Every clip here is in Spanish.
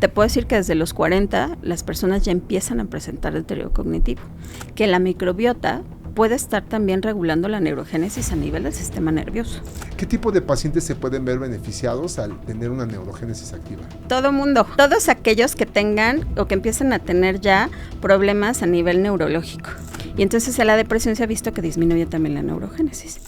Te puedo decir que desde los 40 las personas ya empiezan a presentar deterioro cognitivo, que la microbiota puede estar también regulando la neurogénesis a nivel del sistema nervioso. ¿Qué tipo de pacientes se pueden ver beneficiados al tener una neurogénesis activa? Todo mundo, todos aquellos que tengan o que empiecen a tener ya problemas a nivel neurológico. Y entonces en la depresión se ha visto que disminuye también la neurogénesis.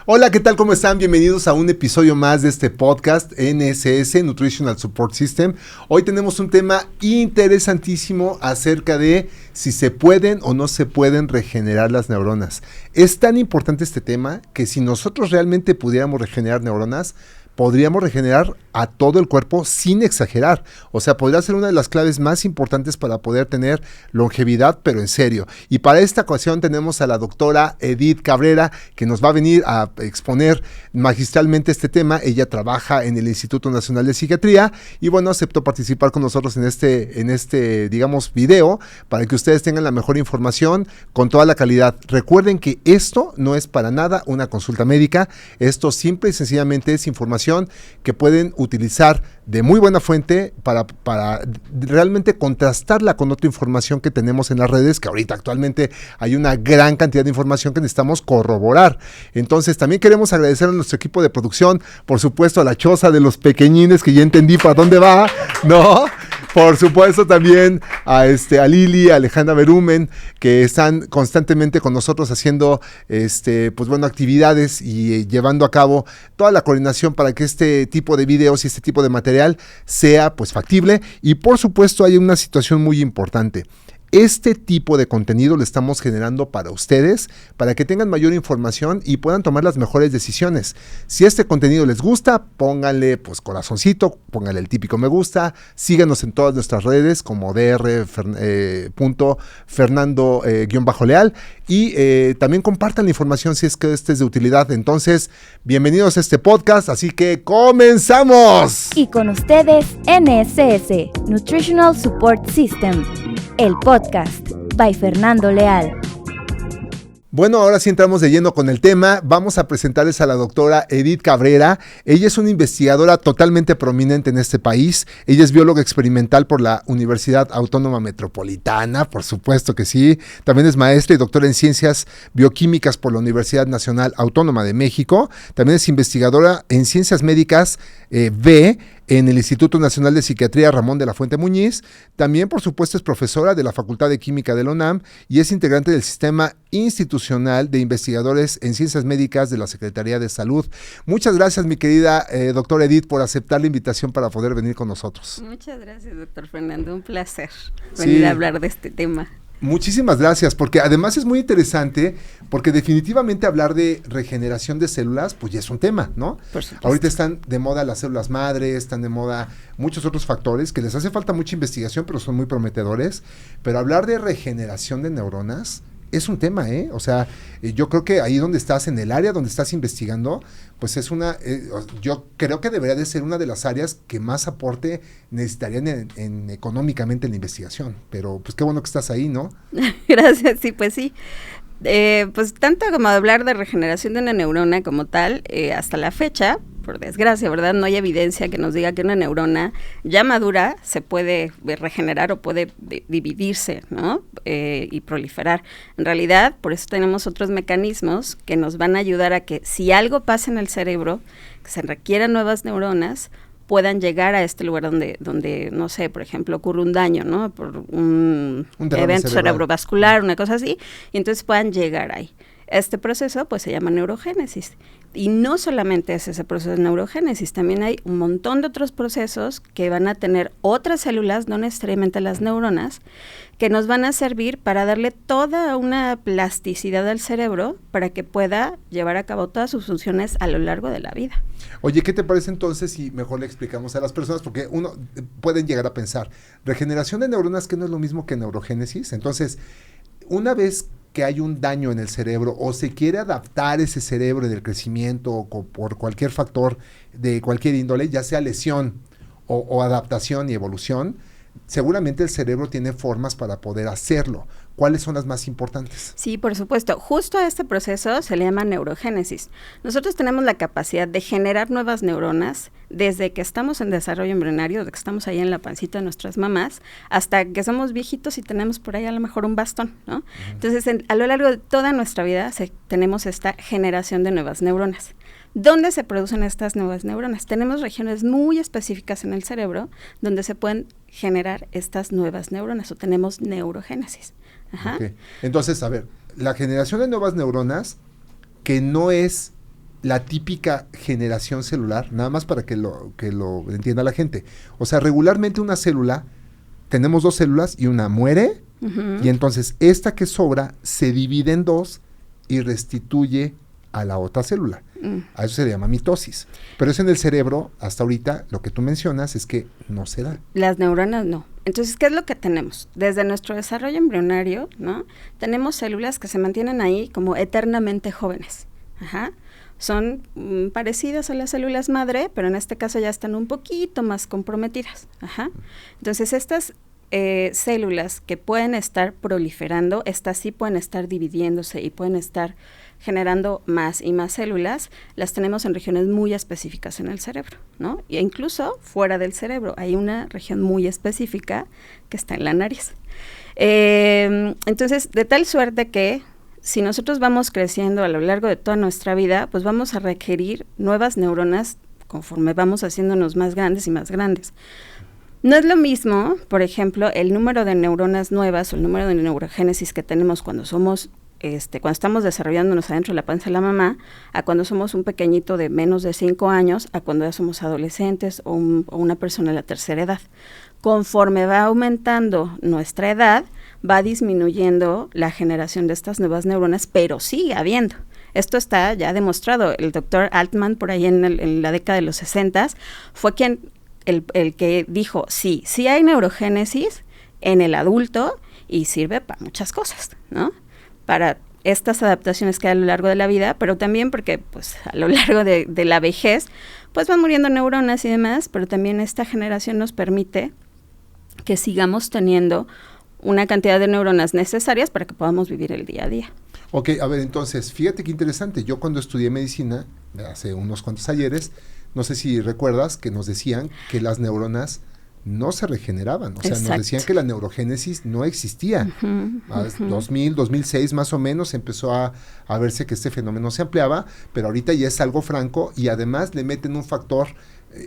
Hola, ¿qué tal? ¿Cómo están? Bienvenidos a un episodio más de este podcast NSS, Nutritional Support System. Hoy tenemos un tema interesantísimo acerca de si se pueden o no se pueden regenerar las neuronas. Es tan importante este tema que si nosotros realmente pudiéramos regenerar neuronas, podríamos regenerar a todo el cuerpo sin exagerar. O sea, podría ser una de las claves más importantes para poder tener longevidad, pero en serio. Y para esta ocasión tenemos a la doctora Edith Cabrera, que nos va a venir a exponer magistralmente este tema. Ella trabaja en el Instituto Nacional de Psiquiatría y bueno, aceptó participar con nosotros en este, digamos, video para que ustedes tengan la mejor información con toda la calidad. Recuerden que esto no es para nada una consulta médica. Esto simple y sencillamente es información que pueden utilizar de muy buena fuente para realmente contrastarla con otra información que tenemos en las redes, que ahorita actualmente hay una gran cantidad de información que necesitamos corroborar. Entonces también queremos agradecer a nuestro equipo de producción, por supuesto a la choza de los pequeñines, que ya entendí para dónde va, ¿no? Por supuesto también a Lili, a Alejandra Berumen, que están constantemente con nosotros haciendo actividades y llevando a cabo toda la coordinación para que este tipo de videos y este tipo de material sea pues factible. Y por supuesto hay una situación muy importante. Este tipo de contenido lo estamos generando para ustedes, para que tengan mayor información y puedan tomar las mejores decisiones. Si este contenido les gusta, pónganle pues corazoncito, pónganle el típico me gusta, síganos en todas nuestras redes como dr.fernando_leal y también compartan la información si es que este es de utilidad. Entonces, bienvenidos a este podcast, así que ¡comenzamos! Y con ustedes, NSS, Nutritional Support System, el podcast by Fernando Leal. Bueno, ahora sí entramos de lleno con el tema. Vamos a presentarles a la doctora Edith Cabrera. Ella es una investigadora totalmente prominente en este país. Ella es bióloga experimental por la Universidad Autónoma Metropolitana, por supuesto que sí. También es maestra y doctora en ciencias bioquímicas por la Universidad Nacional Autónoma de México. También es investigadora en ciencias médicas en el Instituto Nacional de Psiquiatría Ramón de la Fuente Muñiz. También, por supuesto, es profesora de la Facultad de Química de la UNAM y es integrante del Sistema Institucional de Investigadores en Ciencias Médicas de la Secretaría de Salud. Muchas gracias, mi querida doctora Edith, por aceptar la invitación para poder venir con nosotros. Muchas gracias, doctor Fernando. Un placer venir a hablar de este tema. Muchísimas gracias, porque además es muy interesante, porque definitivamente hablar de regeneración de células, pues ya es un tema, ¿no? Por supuesto. Ahorita están de moda las células madre, están de moda muchos otros factores que les hace falta mucha investigación, pero son muy prometedores. Pero hablar de regeneración de neuronas es un tema, ¿eh? O sea, yo creo que ahí donde estás, en el área donde estás investigando, pues es yo creo que debería de ser una de las áreas que más aporte necesitarían económicamente en la investigación. Pero pues qué bueno que estás ahí, ¿no? Gracias, sí, pues sí. Pues tanto como hablar de regeneración de una neurona como tal, hasta la fecha, por desgracia, ¿verdad? No hay evidencia que nos diga que una neurona ya madura se puede regenerar o puede dividirse, ¿no? Y proliferar. En realidad, por eso tenemos otros mecanismos que nos van a ayudar a que si algo pasa en el cerebro, que se requieran nuevas neuronas, puedan llegar a este lugar donde, no sé, por ejemplo, ocurre un daño, ¿no? Por un evento cerebrovascular, una cosa así, y entonces puedan llegar ahí. Este proceso, pues, se llama neurogénesis. Y no solamente es ese proceso de neurogénesis, también hay un montón de otros procesos que van a tener otras células, no necesariamente las neuronas, que nos van a servir para darle toda una plasticidad al cerebro para que pueda llevar a cabo todas sus funciones a lo largo de la vida. Oye, ¿qué te parece entonces si mejor le explicamos a las personas? Porque pueden llegar a pensar, regeneración de neuronas, que no es lo mismo que neurogénesis. Entonces, una vez que hay un daño en el cerebro o se quiere adaptar ese cerebro del crecimiento o por cualquier factor de cualquier índole, ya sea lesión o adaptación y evolución, seguramente el cerebro tiene formas para poder hacerlo. ¿Cuáles son las más importantes? Sí, por supuesto. Justo a este proceso se le llama neurogénesis. Nosotros tenemos la capacidad de generar nuevas neuronas desde que estamos en desarrollo embrionario, desde que estamos ahí en la pancita de nuestras mamás, hasta que somos viejitos y tenemos por ahí a lo mejor un bastón, ¿no? Uh-huh. Entonces, a lo largo de toda nuestra vida tenemos esta generación de nuevas neuronas. ¿Dónde se producen estas nuevas neuronas? Tenemos regiones muy específicas en el cerebro donde se pueden generar estas nuevas neuronas, o tenemos neurogénesis. Ajá. Okay. Entonces, a ver, la generación de nuevas neuronas, que no es la típica generación celular, nada más para que lo entienda la gente. O sea, regularmente una célula, tenemos 2 células y una muere, uh-huh. Y entonces esta que sobra se divide en 2 y restituye a la otra célula. A eso se le llama mitosis. Pero eso en el cerebro, hasta ahorita, lo que tú mencionas es que no se da. Las neuronas no. Entonces, ¿qué es lo que tenemos? Desde nuestro desarrollo embrionario, ¿no? Tenemos células que se mantienen ahí como eternamente jóvenes. Ajá. Son parecidas a las células madre, pero en este caso ya están un poquito más comprometidas. Ajá. Entonces, estas células que pueden estar proliferando, estas sí pueden estar dividiéndose y pueden estar generando más y más células, las tenemos en regiones muy específicas en el cerebro, ¿no? E incluso fuera del cerebro hay una región muy específica que está en la nariz. Entonces, de tal suerte que si nosotros vamos creciendo a lo largo de toda nuestra vida, pues vamos a requerir nuevas neuronas conforme vamos haciéndonos más grandes y más grandes. No es lo mismo, por ejemplo, el número de neuronas nuevas o el número de neurogénesis que tenemos cuando somos cuando estamos desarrollándonos adentro de la panza de la mamá, a cuando somos un pequeñito de menos de 5 años, a cuando ya somos adolescentes o una persona de la tercera edad. Conforme va aumentando nuestra edad, va disminuyendo la generación de estas nuevas neuronas, pero sigue habiendo. Esto está ya demostrado. El doctor Altman, por ahí en la década de los 60, fue el que dijo, sí hay neurogénesis en el adulto y sirve para muchas cosas, ¿no? Para estas adaptaciones que hay a lo largo de la vida, pero también porque pues a lo largo de la vejez pues van muriendo neuronas y demás, pero también esta generación nos permite que sigamos teniendo una cantidad de neuronas necesarias para que podamos vivir el día a día. Ok, a ver, entonces, fíjate qué interesante. Yo cuando estudié medicina, hace unos cuantos ayeres, no sé si recuerdas que nos decían que las neuronas no se regeneraban, o sea, Exacto. Nos decían que la neurogénesis no existía. Uh-huh. 2000, 2006 más o menos empezó a verse que este fenómeno se ampliaba, pero ahorita ya es algo franco y además le meten un factor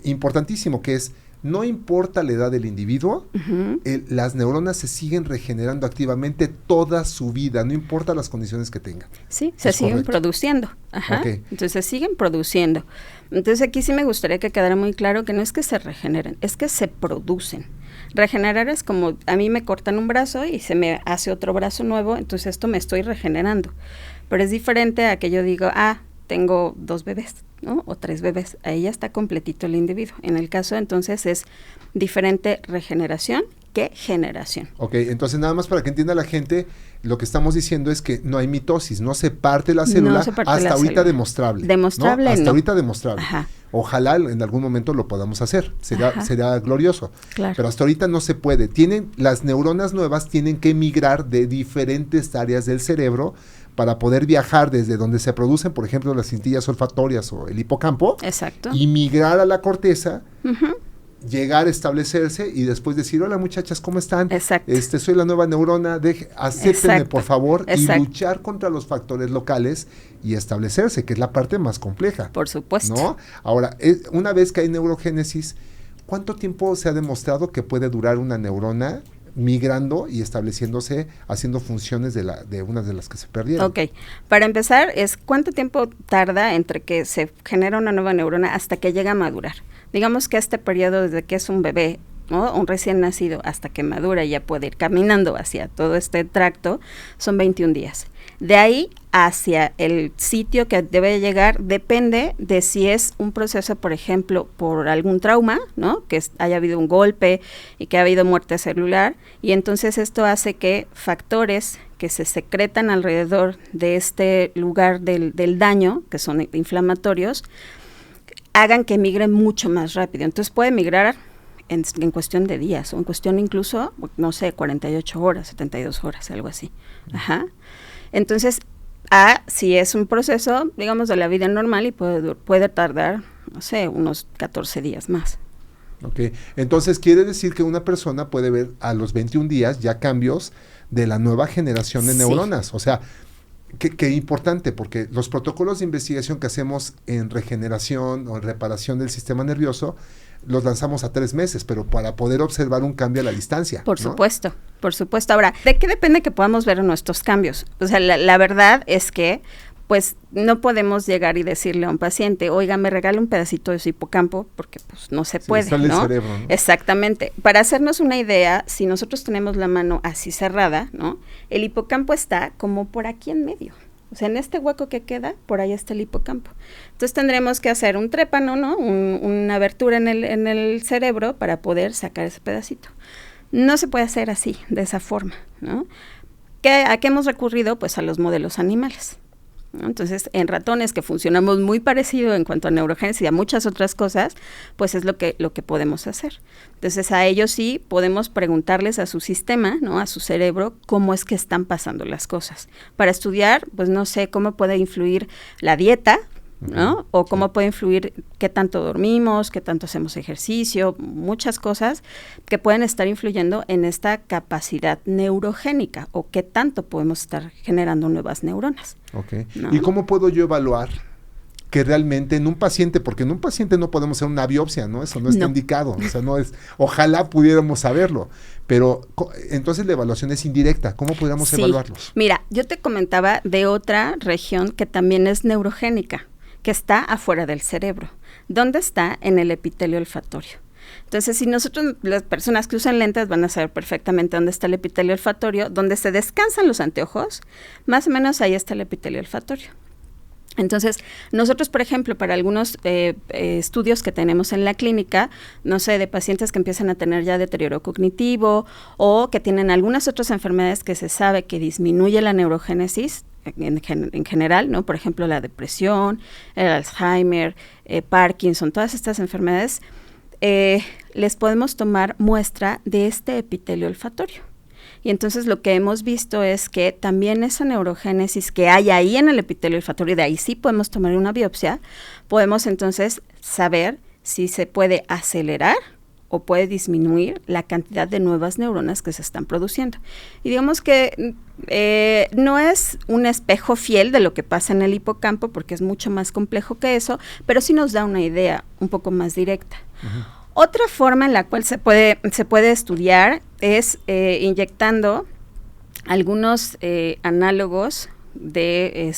importantísimo que es, no importa la edad del individuo, uh-huh. Las neuronas se siguen regenerando activamente toda su vida, no importa las condiciones que tengan. Sí, se siguen produciendo. Ajá. Okay. Entonces se siguen produciendo. Entonces aquí sí me gustaría que quedara muy claro que no es que se regeneren, es que se producen. Regenerar es como a mí me cortan un brazo y se me hace otro brazo nuevo, entonces esto me estoy regenerando. Pero es diferente a que yo digo, tengo 2 bebés, ¿no? O 3 bebés, ahí ya está completito el individuo. En el caso entonces es diferente regeneración que generación. Ok, entonces nada más para que entienda la gente, lo que estamos diciendo es que no hay mitosis, no se parte la célula hasta ahorita demostrable. Demostrable, ¿no? Hasta no. ahorita demostrable. Ajá. Ojalá en algún momento lo podamos hacer, será glorioso. Claro. Pero hasta ahorita no se puede. Las neuronas nuevas tienen que migrar de diferentes áreas del cerebro para poder viajar desde donde se producen, por ejemplo, las cintillas olfatorias o el hipocampo. Exacto. Y migrar a la corteza, uh-huh. Llegar a establecerse y después decir, hola muchachas, ¿cómo están? Exacto. Soy la nueva neurona, acéptenme Exacto. por favor. Exacto. Y luchar contra los factores locales y establecerse, que es la parte más compleja. Por supuesto. ¿No? Ahora, una vez que hay neurogénesis, ¿cuánto tiempo se ha demostrado que puede durar una neurona migrando y estableciéndose, haciendo funciones de unas de las que se perdieron? Ok, para empezar es cuánto tiempo tarda entre que se genera una nueva neurona hasta que llega a madurar. Digamos que este periodo desde que es un bebé, ¿no? Un recién nacido hasta que madura y ya puede ir caminando hacia todo este tracto, son 21 días. De ahí hacia el sitio que debe llegar depende de si es un proceso, por ejemplo, por algún trauma, ¿no? Que haya habido un golpe y que ha habido muerte celular, y entonces esto hace que factores que se secretan alrededor de este lugar del daño, que son inflamatorios, hagan que migre mucho más rápido. Entonces puede migrar en cuestión de días, o en cuestión incluso, no sé, 48 horas, 72 horas, algo así. Ajá. Entonces, si es un proceso, digamos, de la vida normal y puede tardar, no sé, unos 14 días más. Ok, entonces quiere decir que una persona puede ver a los 21 días ya cambios de la nueva generación de neuronas. O sea, qué importante, porque los protocolos de investigación que hacemos en regeneración o en reparación del sistema nervioso, los lanzamos a 3 meses, pero para poder observar un cambio a la distancia. Por supuesto, por supuesto. Ahora, ¿de qué depende que podamos ver nuestros cambios? O sea, la verdad es que pues no podemos llegar y decirle a un paciente, oiga, me regala un pedacito de su hipocampo, porque pues no se puede, sale ¿no? El cerebro, ¿no? Exactamente. Para hacernos una idea, si nosotros tenemos la mano así cerrada, ¿no? El hipocampo está como por aquí en medio. O sea, en este hueco que queda, por ahí está el hipocampo. Entonces tendremos que hacer un trépano, ¿no? Una abertura en el cerebro para poder sacar ese pedacito. No se puede hacer así, de esa forma, ¿no? ¿A qué hemos recurrido? Pues a los modelos animales, ¿no? Entonces, en ratones que funcionamos muy parecido en cuanto a neurogénesis y a muchas otras cosas, pues es lo que podemos hacer. Entonces, a ellos sí podemos preguntarles a su sistema, ¿no? A su cerebro, cómo es que están pasando las cosas. Para estudiar, pues no sé, cómo puede influir la dieta, ¿no? O cómo puede influir qué tanto dormimos, qué tanto hacemos ejercicio, muchas cosas que pueden estar influyendo en esta capacidad neurogénica o qué tanto podemos estar generando nuevas neuronas. Okay. ¿No? ¿Y cómo puedo yo evaluar que realmente en un paciente, porque en un paciente no podemos hacer una biopsia, ¿no? Eso no está indicado, o sea, no es, ojalá pudiéramos saberlo, pero entonces la evaluación es indirecta, ¿cómo podríamos evaluarlos? Mira, yo te comentaba de otra región que también es neurogénica, que está afuera del cerebro. ¿Dónde está? En el epitelio olfatorio. Entonces, si nosotros, las personas que usan lentes van a saber perfectamente dónde está el epitelio olfatorio, donde se descansan los anteojos, más o menos ahí está el epitelio olfatorio. Entonces, nosotros, por ejemplo, para algunos estudios que tenemos en la clínica, no sé, de pacientes que empiezan a tener ya deterioro cognitivo o que tienen algunas otras enfermedades que se sabe que disminuye la neurogénesis en general, ¿no? Por ejemplo, la depresión, el Alzheimer, Parkinson, todas estas enfermedades, les podemos tomar muestra de este epitelio olfatorio. Y entonces lo que hemos visto es que también esa neurogénesis que hay ahí en el epitelio olfatorio, de ahí sí podemos tomar una biopsia, podemos entonces saber si se puede acelerar o puede disminuir la cantidad de nuevas neuronas que se están produciendo. Y digamos que no es un espejo fiel de lo que pasa en el hipocampo, porque es mucho más complejo que eso, pero sí nos da una idea un poco más directa. Uh-huh. Otra forma en la cual se puede estudiar es inyectando algunos análogos de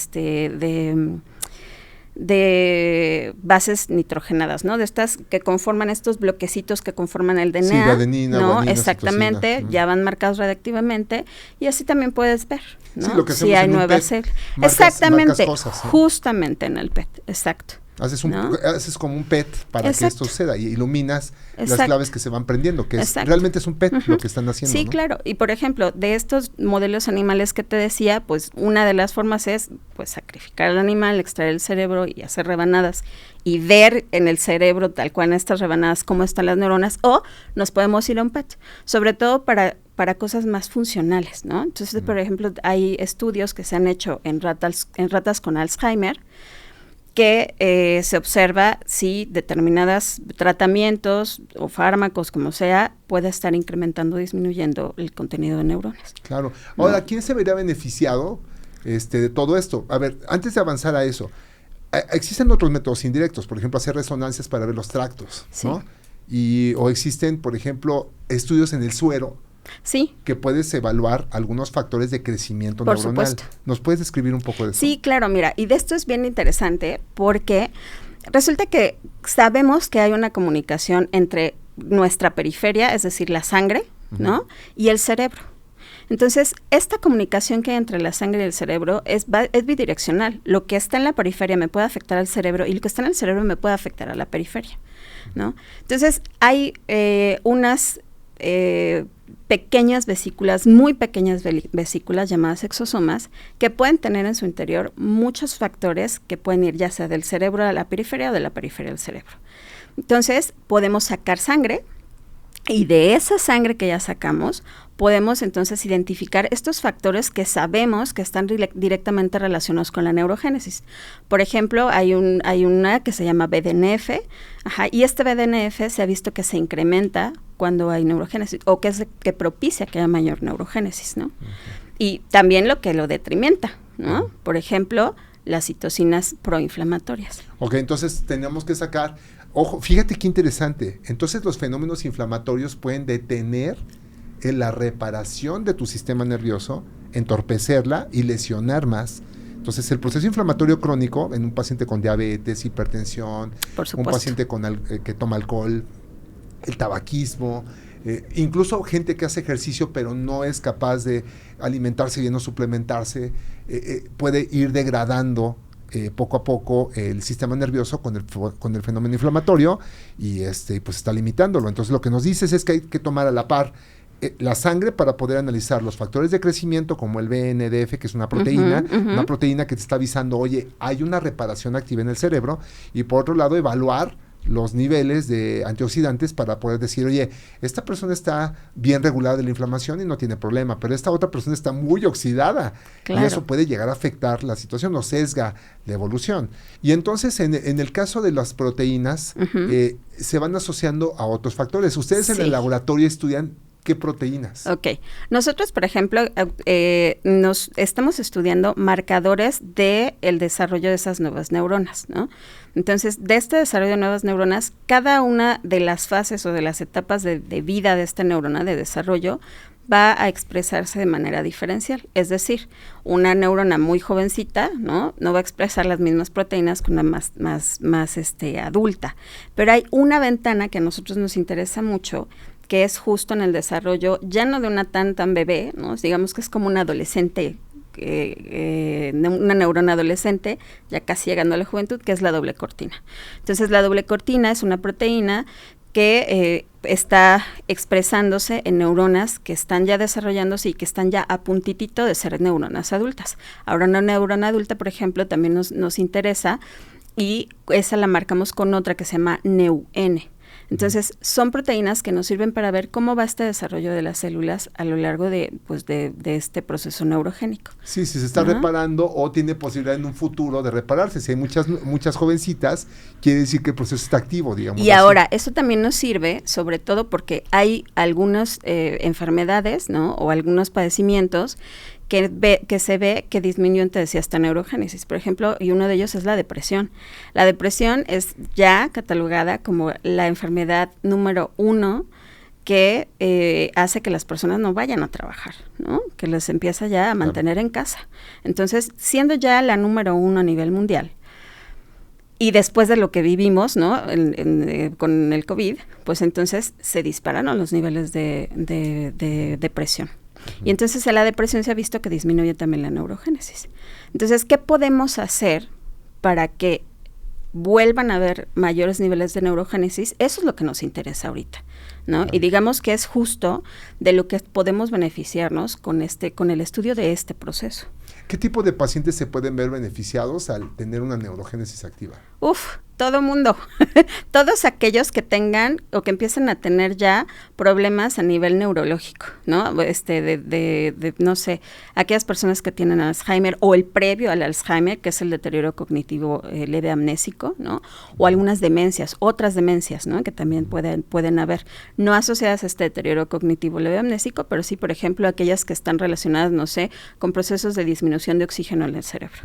bases nitrogenadas, ¿no? De estas que conforman estos bloquecitos que conforman el DNA, sí, la adenina, ¿no? guanina, Exactamente, citosina. ya van marcados radiactivamente y así también puedes ver, ¿no? Sí, lo que hacemos si hay en un nuevas PET, exactamente, marcas cosas, ¿no? Justamente en el PET, exacto. Haces como un PET para que esto suceda y iluminas las claves que se van prendiendo, que realmente es un PET lo que están haciendo. Sí, ¿no? claro. Y por ejemplo, de estos modelos animales que te decía, pues una de las formas es pues sacrificar al animal, extraer el cerebro y hacer rebanadas y ver en el cerebro tal cual en estas rebanadas cómo están las neuronas, o nos podemos ir a un PET, sobre todo para cosas más funcionales, ¿no? Entonces, por ejemplo, hay estudios que se han hecho en ratas con Alzheimer, que se observa si determinados tratamientos o fármacos, como sea, puede estar incrementando o disminuyendo el contenido de neuronas. Claro. Ahora, ¿quién se vería beneficiado de todo esto? A ver, antes de avanzar a eso, existen otros métodos indirectos, por ejemplo, hacer resonancias para ver los tractos, sí, ¿no? O existen, por ejemplo, estudios en el suero, sí, que puedes evaluar algunos factores de crecimiento por neuronal. Supuesto. ¿Nos puedes describir un poco de eso? Sí, claro, mira, y de esto es bien interesante porque resulta que sabemos que hay una comunicación entre nuestra periferia, es decir, la sangre, ¿no? Y el cerebro. Entonces, esta comunicación que hay entre la sangre y el cerebro es bidireccional. Lo que está en la periferia me puede afectar al cerebro y lo que está en el cerebro me puede afectar a la periferia, ¿no? Entonces, hay unas pequeñas vesículas, muy pequeñas vesículas llamadas exosomas, que pueden tener en su interior muchos factores que pueden ir ya sea del cerebro a la periferia o de la periferia al cerebro. Entonces, podemos sacar sangre Y de esa sangre que ya sacamos, podemos entonces identificar estos factores que sabemos que están directamente relacionados con la neurogénesis. Por ejemplo, hay una que se llama BDNF, y este BDNF se ha visto que se incrementa cuando hay neurogénesis, o que propicia que haya mayor neurogénesis, ¿no? Y también lo que lo detrimenta, ¿no? Por ejemplo, las citocinas proinflamatorias. Ok, entonces tenemos que sacar... Ojo, fíjate qué interesante. Entonces los fenómenos inflamatorios pueden detener la reparación de tu sistema nervioso, entorpecerla y lesionar más. Entonces el proceso inflamatorio crónico en un paciente con diabetes, hipertensión, un paciente que toma alcohol, el tabaquismo, incluso gente que hace ejercicio pero no es capaz de alimentarse bien o suplementarse, puede ir degradando poco a poco el sistema nervioso con el fenómeno inflamatorio y pues está limitándolo. Entonces lo que nos dices es que hay que tomar a la par la sangre para poder analizar los factores de crecimiento como el BNDF, que es una proteína, una proteína que te está avisando, oye, hay una reparación activa en el cerebro, y por otro lado evaluar los niveles de antioxidantes para poder decir, oye, esta persona está bien regulada de la inflamación y no tiene problema, pero esta otra persona está muy oxidada, claro, y eso puede llegar a afectar la situación o sesga la evolución. Y entonces en el caso de las proteínas se van asociando a otros factores. Ustedes en el laboratorio estudian ¿qué proteínas? Ok. Nosotros, por ejemplo, nos estamos estudiando marcadores del desarrollo de esas nuevas neuronas, ¿no? Entonces, de este desarrollo de nuevas neuronas, cada una de las fases o de las etapas de vida de esta neurona de desarrollo va a expresarse de manera diferencial. Es decir, una neurona muy jovencita, ¿no? No va a expresar las mismas proteínas que una más adulta. Pero hay una ventana que a nosotros nos interesa mucho, que es justo en el desarrollo, ya no de una tan bebé, ¿no? Digamos que es como un adolescente, una neurona adolescente, ya casi llegando a la juventud, que es la doble cortina. Entonces, la doble cortina es una proteína que está expresándose en neuronas que están ya desarrollándose y que están ya a puntitito de ser neuronas adultas. Ahora, una neurona adulta, por ejemplo, también nos interesa, y esa la marcamos con otra que se llama NeuN. Entonces, son proteínas que nos sirven para ver cómo va este desarrollo de las células a lo largo de este proceso neurogénico. Sí, si se está reparando o tiene posibilidad en un futuro de repararse. Si hay muchas jovencitas, quiere decir que el proceso está activo, digamos. Y ahora, eso también nos sirve, sobre todo porque hay algunas enfermedades, ¿no? O algunos padecimientos que se ve que disminuyen, te decía, esta neurogénesis, por ejemplo, y uno de ellos es la depresión. La depresión es ya catalogada como la enfermedad número 1 que hace que las personas no vayan a trabajar, ¿no? Que les empieza ya a mantener en casa. Entonces, siendo ya la número 1 a nivel mundial, y después de lo que vivimos, ¿no? Con el COVID, pues entonces se dispararon los niveles de depresión. Y entonces en la depresión se ha visto que disminuye también la neurogénesis. Entonces, ¿qué podemos hacer para que vuelvan a haber mayores niveles de neurogénesis? Eso es lo que nos interesa ahorita, ¿no? Claro. Y digamos que es justo de lo que podemos beneficiarnos con el estudio de este proceso. ¿Qué tipo de pacientes se pueden ver beneficiados al tener una neurogénesis activa? Todo mundo, todos aquellos que tengan o que empiecen a tener ya problemas a nivel neurológico, ¿no? No sé, aquellas personas que tienen Alzheimer o el previo al Alzheimer, que es el deterioro cognitivo leve amnésico, ¿no? O algunas demencias, otras demencias, ¿no? Que también pueden haber, no asociadas a este deterioro cognitivo leve amnésico, pero sí, por ejemplo, aquellas que están relacionadas, no sé, con procesos de disminución de oxígeno en el cerebro,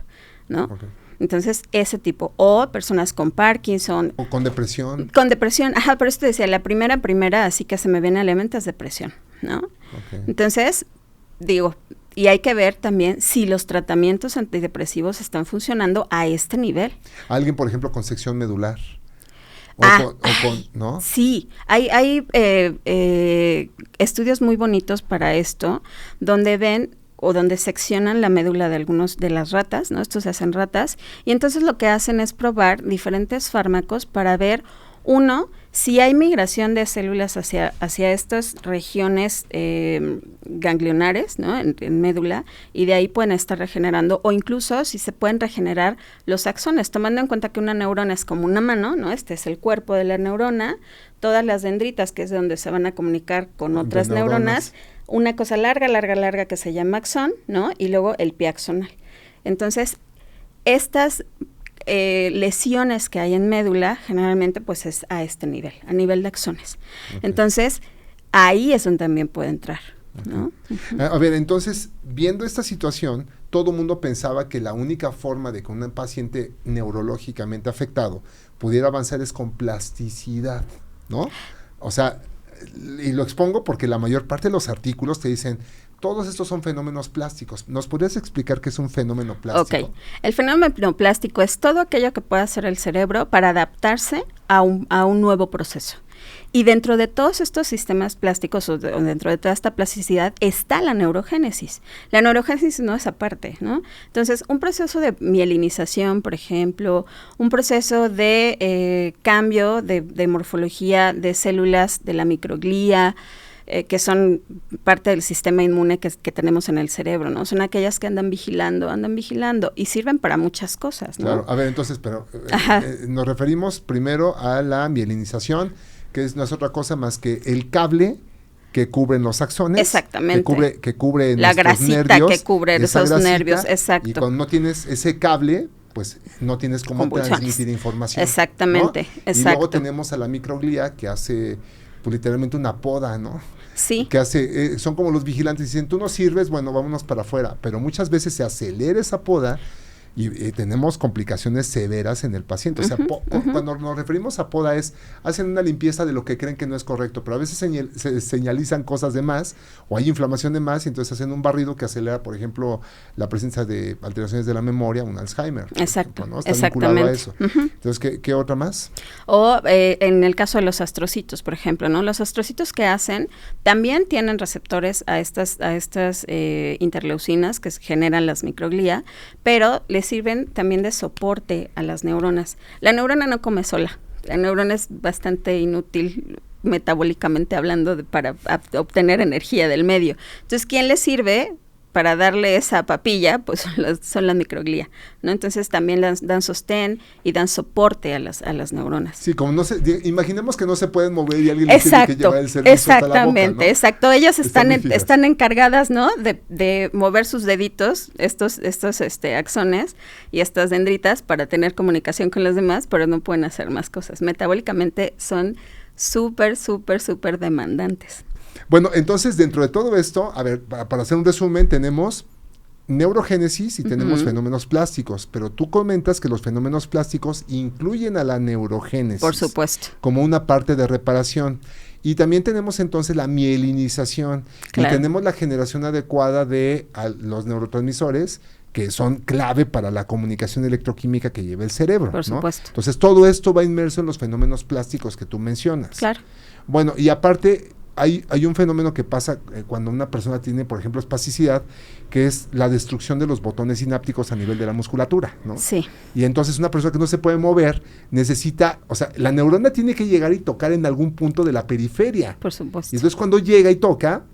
¿no? Okay. Entonces, ese tipo, o personas con Parkinson. O con depresión. Con depresión, por eso te decía, la primera, así que se me viene a la mente es depresión, ¿no? Okay. Entonces, digo, y hay que ver también si los tratamientos antidepresivos están funcionando a este nivel. Alguien, por ejemplo, con sección medular. ¿No? Sí, hay estudios muy bonitos para esto, donde ven o donde seccionan la médula de las ratas, ¿no? Estos se hacen ratas, y entonces lo que hacen es probar diferentes fármacos para ver Uno, si hay migración de células hacia estas regiones ganglionares, ¿no? En médula, y de ahí pueden estar regenerando, o incluso si se pueden regenerar los axones, tomando en cuenta que una neurona es como una mano, ¿no? Este es el cuerpo de la neurona, todas las dendritas, que es de donde se van a comunicar con otras neuronas, una cosa larga que se llama axón, ¿no? Y luego el pie axonal. Entonces, estas lesiones que hay en médula, generalmente pues es a este nivel, a nivel de axones. Okay. Entonces, ahí es donde también puede entrar, ¿no? Okay. A ver, entonces, viendo esta situación, todo el mundo pensaba que la única forma de que un paciente neurológicamente afectado pudiera avanzar es con plasticidad, ¿no? O sea, y lo expongo porque la mayor parte de los artículos te dicen, todos estos son fenómenos plásticos. ¿Nos podrías explicar qué es un fenómeno plástico? Ok. El fenómeno plástico es todo aquello que puede hacer el cerebro para adaptarse a un nuevo proceso. Y dentro de todos estos sistemas plásticos o dentro de toda esta plasticidad está la neurogénesis. La neurogénesis no es aparte, ¿no? Entonces, un proceso de mielinización, por ejemplo, un proceso de cambio de morfología de células de la microglía, que son parte del sistema inmune que tenemos en el cerebro, ¿no? Son aquellas que andan vigilando y sirven para muchas cosas, ¿no? Claro, a ver, entonces, pero nos referimos primero a la mielinización, que no es otra cosa más que el cable que cubren los axones. Exactamente. Que cubre la grasita nervios, que cubre esos nervios, exacto. Y cuando no tienes ese cable, pues no tienes cómo transmitir información. Exactamente, ¿no? exacto. Y luego tenemos a la microglía que hace, pues literalmente una poda, ¿no? Sí. Que hace, son como los vigilantes, dicen, tú no sirves, bueno, vámonos para afuera. Pero muchas veces se acelera esa poda y tenemos complicaciones severas en el paciente. O sea, cuando nos referimos a poda hacen una limpieza de lo que creen que no es correcto, pero a veces se señalizan cosas de más o hay inflamación de más y entonces hacen un barrido que acelera, por ejemplo, la presencia de alteraciones de la memoria, un Alzheimer. Exacto, ejemplo, ¿no? Está exactamente. vinculado a eso. Entonces, ¿qué otra más? O en el caso de los astrocitos, por ejemplo, ¿no? Los astrocitos que hacen también tienen receptores a estas interleucinas que generan las microglía, pero les sirven también de soporte a las neuronas. La neurona no come sola. La neurona es bastante inútil metabólicamente hablando para obtener energía del medio. Entonces, ¿quién le sirve para darle esa papilla? Pues son las microglía, ¿no? Entonces también dan sostén y dan soporte a las neuronas. Sí, como no se, imaginemos que no se pueden mover y alguien les tiene que llevar el servicio exactamente, hasta la boca, ¿no? Exacto. Ellas están encargadas, ¿no? De mover sus deditos, estos axones y estas dendritas para tener comunicación con los demás, pero no pueden hacer más cosas. Metabólicamente son súper demandantes. Bueno, entonces dentro de todo esto, a ver, para hacer un resumen, tenemos neurogénesis y tenemos fenómenos plásticos, pero tú comentas que los fenómenos plásticos incluyen a la neurogénesis. Por supuesto. Como una parte de reparación. Y también tenemos entonces la mielinización. Claro. Y tenemos la generación adecuada de los neurotransmisores que son clave para la comunicación electroquímica que lleva el cerebro. Por supuesto. ¿No? Entonces todo esto va inmerso en los fenómenos plásticos que tú mencionas. Claro. Bueno, y aparte hay un fenómeno que pasa cuando una persona tiene, por ejemplo, espasticidad, que es la destrucción de los botones sinápticos a nivel de la musculatura, ¿no? Sí. Y entonces una persona que no se puede mover necesita, o sea, la neurona tiene que llegar y tocar en algún punto de la periferia. Por supuesto. Y entonces cuando llega y toca,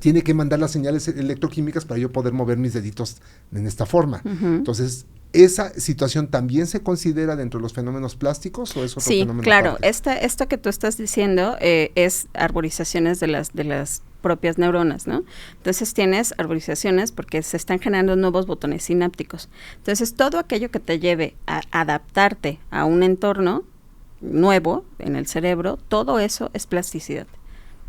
tiene que mandar las señales electroquímicas para yo poder mover mis deditos en esta forma. Entonces, ¿esa situación también se considera dentro de los fenómenos plásticos o es otro fenómeno? Sí, claro. Esto que tú estás diciendo es arborizaciones de las propias neuronas, ¿no? Entonces tienes arborizaciones porque se están generando nuevos botones sinápticos. Entonces, todo aquello que te lleve a adaptarte a un entorno nuevo en el cerebro, todo eso es plasticidad.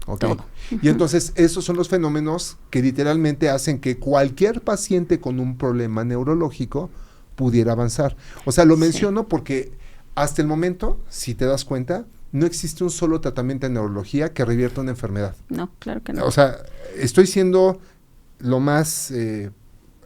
Okay. Y entonces esos son los fenómenos que literalmente hacen que cualquier paciente con un problema neurológico pudiera avanzar. O sea, lo menciono porque hasta el momento, si te das cuenta, no existe un solo tratamiento en neurología que revierta una enfermedad. No, claro que no. O sea, estoy siendo lo más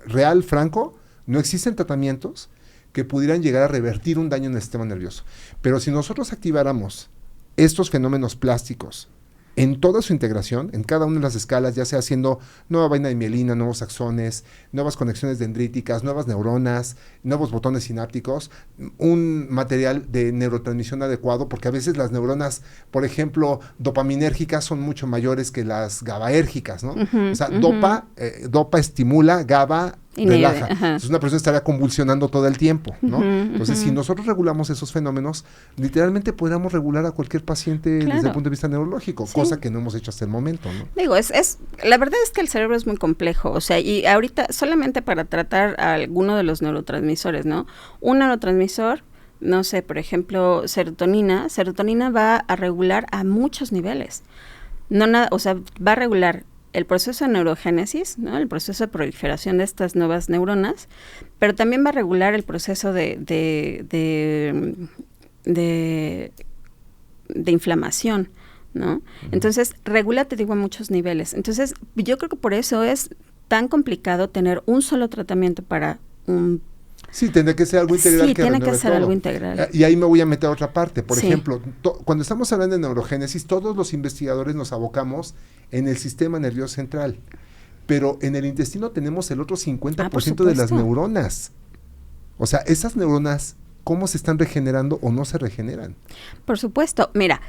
real, franco, no existen tratamientos que pudieran llegar a revertir un daño en el sistema nervioso. Pero si nosotros activáramos estos fenómenos plásticos en toda su integración, en cada una de las escalas, ya sea haciendo nueva vaina de mielina, nuevos axones, nuevas conexiones dendríticas, nuevas neuronas, nuevos botones sinápticos, un material de neurotransmisión adecuado, porque a veces las neuronas, por ejemplo, dopaminérgicas son mucho mayores que las GABAérgicas, ¿no? O sea, dopa estimula, GABA relaja. Entonces una persona estaría convulsionando todo el tiempo, ¿no? Entonces, si nosotros regulamos esos fenómenos, literalmente podríamos regular a cualquier paciente desde el punto de vista neurológico, cosa que no hemos hecho hasta el momento, ¿no? Digo, la verdad es que el cerebro es muy complejo, o sea, y ahorita solamente para tratar a alguno de los neurotransmisores, ¿no? Un neurotransmisor, no sé, por ejemplo, serotonina va a regular a muchos niveles. O sea, va a regular el proceso de neurogénesis, ¿no? El proceso de proliferación de estas nuevas neuronas, pero también va a regular el proceso de inflamación, ¿no? Entonces, regula, te digo, a muchos niveles. Entonces, yo creo que por eso es tan complicado tener un solo tratamiento para un... Sí, tendría que ser algo integral. Sí, tiene que ser algo integral. Y ahí me voy a meter a otra parte. Por ejemplo, cuando estamos hablando de neurogénesis, todos los investigadores nos abocamos en el sistema nervioso central. Pero en el intestino tenemos el otro 50% de las neuronas. O sea, esas neuronas, ¿cómo se están regenerando o no se regeneran? Por supuesto. Mira,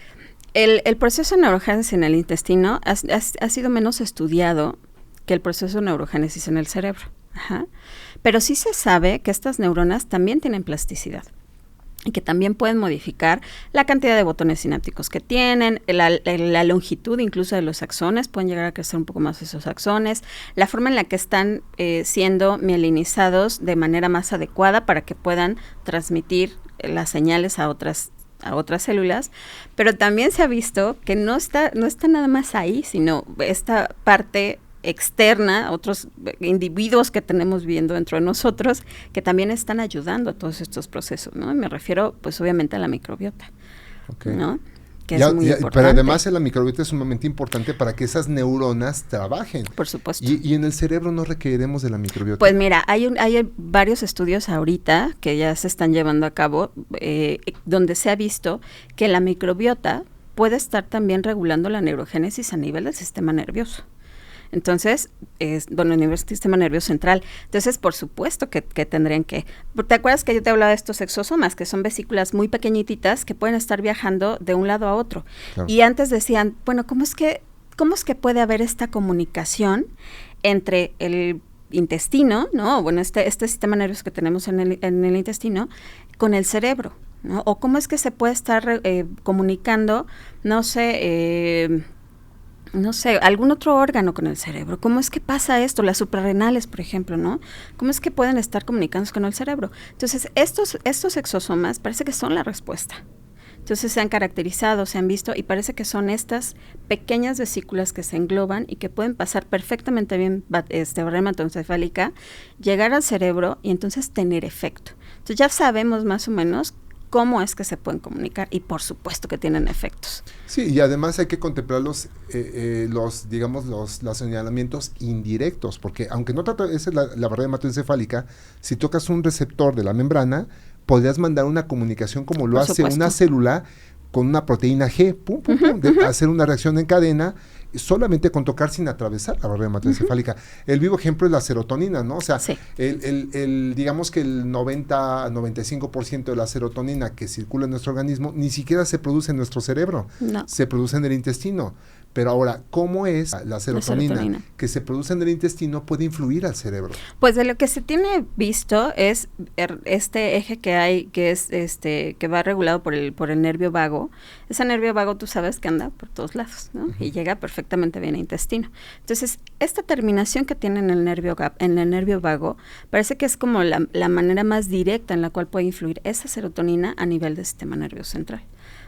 el proceso de neurogénesis en el intestino ha sido menos estudiado que el proceso de neurogénesis en el cerebro. Ajá. Pero sí se sabe que estas neuronas también tienen plasticidad y que también pueden modificar la cantidad de botones sinápticos que tienen, la longitud incluso de los axones, pueden llegar a crecer un poco más esos axones, la forma en la que están siendo mielinizados de manera más adecuada para que puedan transmitir las señales a otras células, pero también se ha visto que no está nada más ahí, sino esta parte externa, otros individuos que tenemos viviendo dentro de nosotros, que también están ayudando a todos estos procesos, ¿no? Y me refiero, pues, obviamente a la microbiota, ¿no? Que es muy importante. Pero además la microbiota es sumamente importante para que esas neuronas trabajen. Por supuesto. Y en el cerebro no requeriremos de la microbiota. Pues mira, hay varios estudios ahorita que ya se están llevando a cabo, donde se ha visto que la microbiota puede estar también regulando la neurogénesis a nivel del sistema nervioso. Entonces, a nivel del sistema nervioso central. Entonces, por supuesto que tendrían que... ¿Te acuerdas que yo te hablaba de estos exosomas, que son vesículas muy pequeñititas que pueden estar viajando de un lado a otro? Claro. Y antes decían, bueno, ¿cómo es que puede haber esta comunicación entre el intestino, ¿no? Bueno, este sistema nervioso que tenemos en el intestino, con el cerebro, ¿no? O cómo es que se puede estar comunicando, no sé, algún otro órgano con el cerebro. ¿Cómo es que pasa esto? Las suprarrenales, por ejemplo, ¿no? ¿Cómo es que pueden estar comunicándose con el cerebro? Entonces, estos exosomas parece que son la respuesta. Entonces, se han caracterizado, se han visto, y parece que son estas pequeñas vesículas que se engloban y que pueden pasar perfectamente bien barrera hematoencefálica, llegar al cerebro y entonces tener efecto. Entonces, ya sabemos más o menos cómo es que se pueden comunicar, y por supuesto que tienen efectos. Sí, y además hay que contemplar los señalamientos indirectos, porque aunque no trata, esa es la barrera hematoencefálica, si tocas un receptor de la membrana, podrías mandar una comunicación como lo hace una célula con una proteína G, hacer una reacción en cadena, solamente con tocar sin atravesar la barrera hematoencefálica. El vivo ejemplo es la serotonina, ¿no? O sea, digamos que el 90-95% de la serotonina que circula en nuestro organismo ni siquiera se produce en nuestro cerebro, se produce en el intestino. Pero ahora, ¿cómo es la serotonina que se produce en el intestino puede influir al cerebro? Pues de lo que se tiene visto es este eje que hay, que es que va regulado por el nervio vago. Ese nervio vago, tú sabes que anda por todos lados, ¿no? Y llega perfectamente bien al intestino. Entonces, esta terminación que tiene en el nervio vago, parece que es como la manera más directa en la cual puede influir esa serotonina a nivel del sistema nervioso central,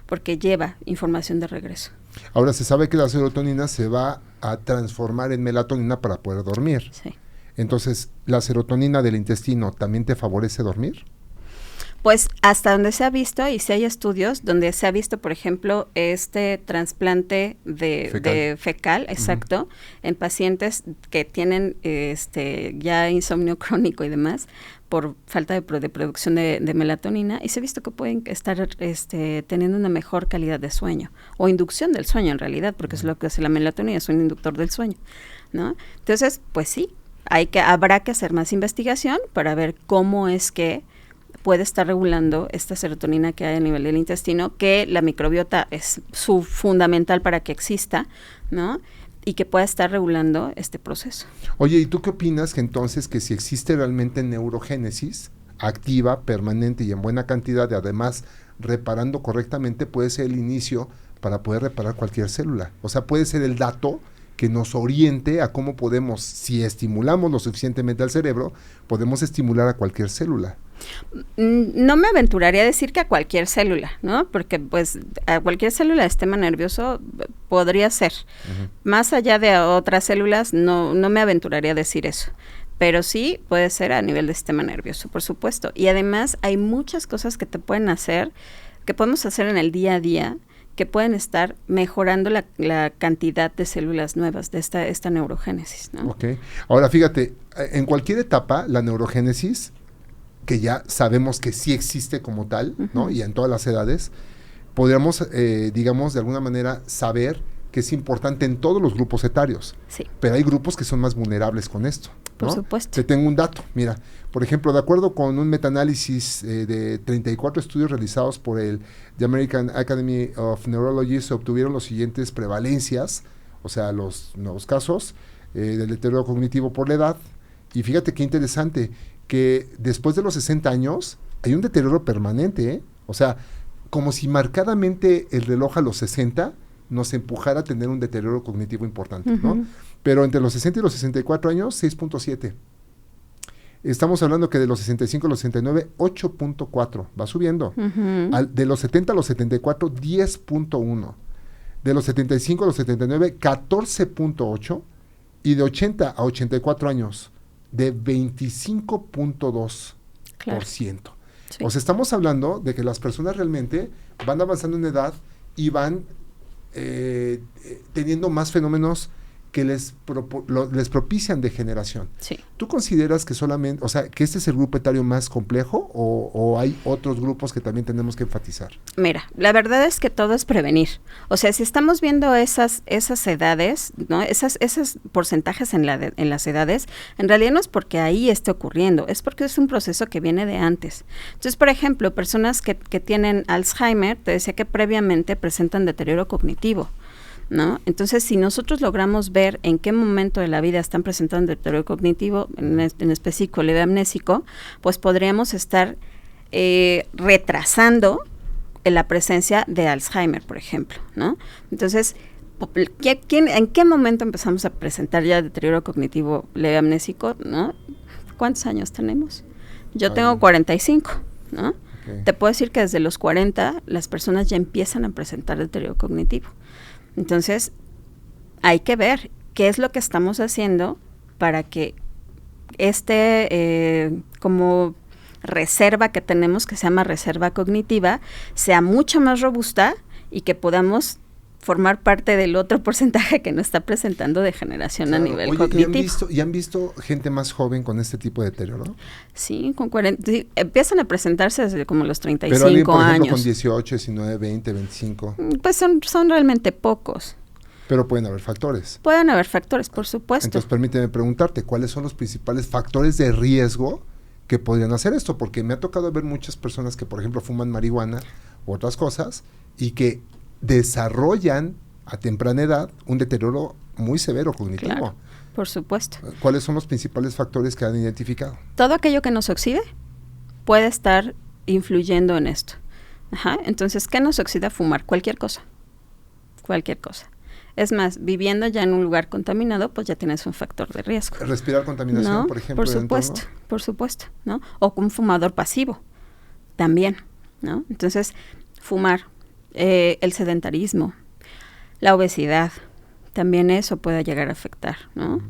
porque lleva información de regreso. Ahora, se sabe que la serotonina se va a transformar en melatonina para poder dormir. Sí. Entonces, ¿la serotonina del intestino también te favorece dormir? Pues hasta donde se ha visto, y si hay estudios donde se ha visto, por ejemplo, este trasplante de fecal, exacto, en pacientes que tienen ya insomnio crónico y demás, por falta de producción de melatonina, y se ha visto que pueden estar teniendo una mejor calidad de sueño, o inducción del sueño en realidad, porque es lo que hace la melatonina, es un inductor del sueño, ¿no? Entonces, pues sí, habrá que hacer más investigación para ver cómo es que puede estar regulando esta serotonina que hay a nivel del intestino, que la microbiota es fundamental para que exista, ¿no? Y que pueda estar regulando este proceso. Oye, ¿y tú qué opinas que entonces que si existe realmente neurogénesis activa, permanente y en buena cantidad, y además reparando correctamente, puede ser el inicio para poder reparar cualquier célula? O sea, puede ser el dato que nos oriente a cómo podemos, si estimulamos lo suficientemente al cerebro, podemos estimular a cualquier célula. No me aventuraría a decir que a cualquier célula, ¿no? Porque pues a cualquier célula del sistema nervioso podría ser. Uh-huh. Más allá de otras células, no me aventuraría a decir eso. Pero sí puede ser a nivel del sistema nervioso, por supuesto. Y además hay muchas cosas que te pueden hacer, que podemos hacer en el día a día, que pueden estar mejorando la cantidad de células nuevas de esta neurogénesis, ¿no? Ok. Ahora, fíjate, en cualquier etapa, la neurogénesis, que ya sabemos que sí existe como tal, uh-huh, ¿no? Y en todas las edades, podríamos, digamos, de alguna manera saber que es importante en todos los grupos etarios. Sí. Pero hay grupos que son más vulnerables con esto, ¿no? Por supuesto. Te tengo un dato, mira, por ejemplo, de acuerdo con un metaanálisis de 34 estudios realizados por The American Academy of Neurology, se obtuvieron los siguientes prevalencias, o sea, los nuevos casos del deterioro cognitivo por la edad, y fíjate qué interesante, que después de los 60 años hay un deterioro permanente, ¿eh? O sea, como si marcadamente el reloj a los 60 nos empujara a tener un deterioro cognitivo importante, uh-huh, ¿no? Pero entre los 60 y los 64 años, 6.7. Estamos hablando que de los 65 a los 69, 8.4. Va subiendo. Uh-huh. De los 70 a los 74, 10.1. De los 75 a los 79, 14.8. Y de 80 a 84 años, de 25.2%. Claro. Sí. O sea, estamos hablando de que las personas realmente van avanzando en edad y van teniendo más fenómenos que les propician degeneración. Sí. ¿Tú consideras que solamente, o sea, que este es el grupo etario más complejo o hay otros grupos que también tenemos que enfatizar? Mira, la verdad es que todo es prevenir. O sea, si estamos viendo esas edades, ¿no? Esos porcentajes en las edades, en realidad no es porque ahí esté ocurriendo, es porque es un proceso que viene de antes. Entonces, por ejemplo, personas que tienen Alzheimer, te decía que previamente presentan deterioro cognitivo, ¿no? Entonces, si nosotros logramos ver en qué momento de la vida están presentando deterioro cognitivo, en específico leve amnésico, pues podríamos estar retrasando la presencia de Alzheimer, por ejemplo, ¿no? Entonces, ¿en qué momento empezamos a presentar ya deterioro cognitivo leve amnésico, ¿no? ¿Cuántos años tenemos? Yo tengo 45, ¿no? Okay. Te puedo decir que desde los 40 las personas ya empiezan a presentar deterioro cognitivo. Entonces, hay que ver qué es lo que estamos haciendo para que como reserva que tenemos, que se llama reserva cognitiva, sea mucho más robusta y que podamos formar parte del otro porcentaje que no está presentando degeneración, claro, a nivel cognitivo. ¿Y han visto gente más joven con este tipo de deterioro? Sí, con 40, sí, empiezan a presentarse desde como los 35 Pero alguien, por ejemplo, años. Con 18, 19, 20, 25. Pues son realmente pocos. Pero pueden haber factores. Pueden haber factores, por supuesto. Entonces, permíteme preguntarte, ¿cuáles son los principales factores de riesgo que podrían hacer esto? Porque me ha tocado ver muchas personas que, por ejemplo, fuman marihuana u otras cosas y que desarrollan a temprana edad un deterioro muy severo cognitivo. Claro, por supuesto. ¿Cuáles son los principales factores que han identificado? Todo aquello que nos oxide puede estar influyendo en esto. Ajá. Entonces, ¿qué nos oxida? Fumar, cualquier cosa. Cualquier cosa. Es más, viviendo ya en un lugar contaminado, pues ya tienes un factor de riesgo. ¿Respirar contaminación, ¿no? por ejemplo? Por supuesto, ¿no? O un fumador pasivo, también, ¿no? Entonces, fumar, el sedentarismo, la obesidad, también eso puede llegar a afectar, ¿no?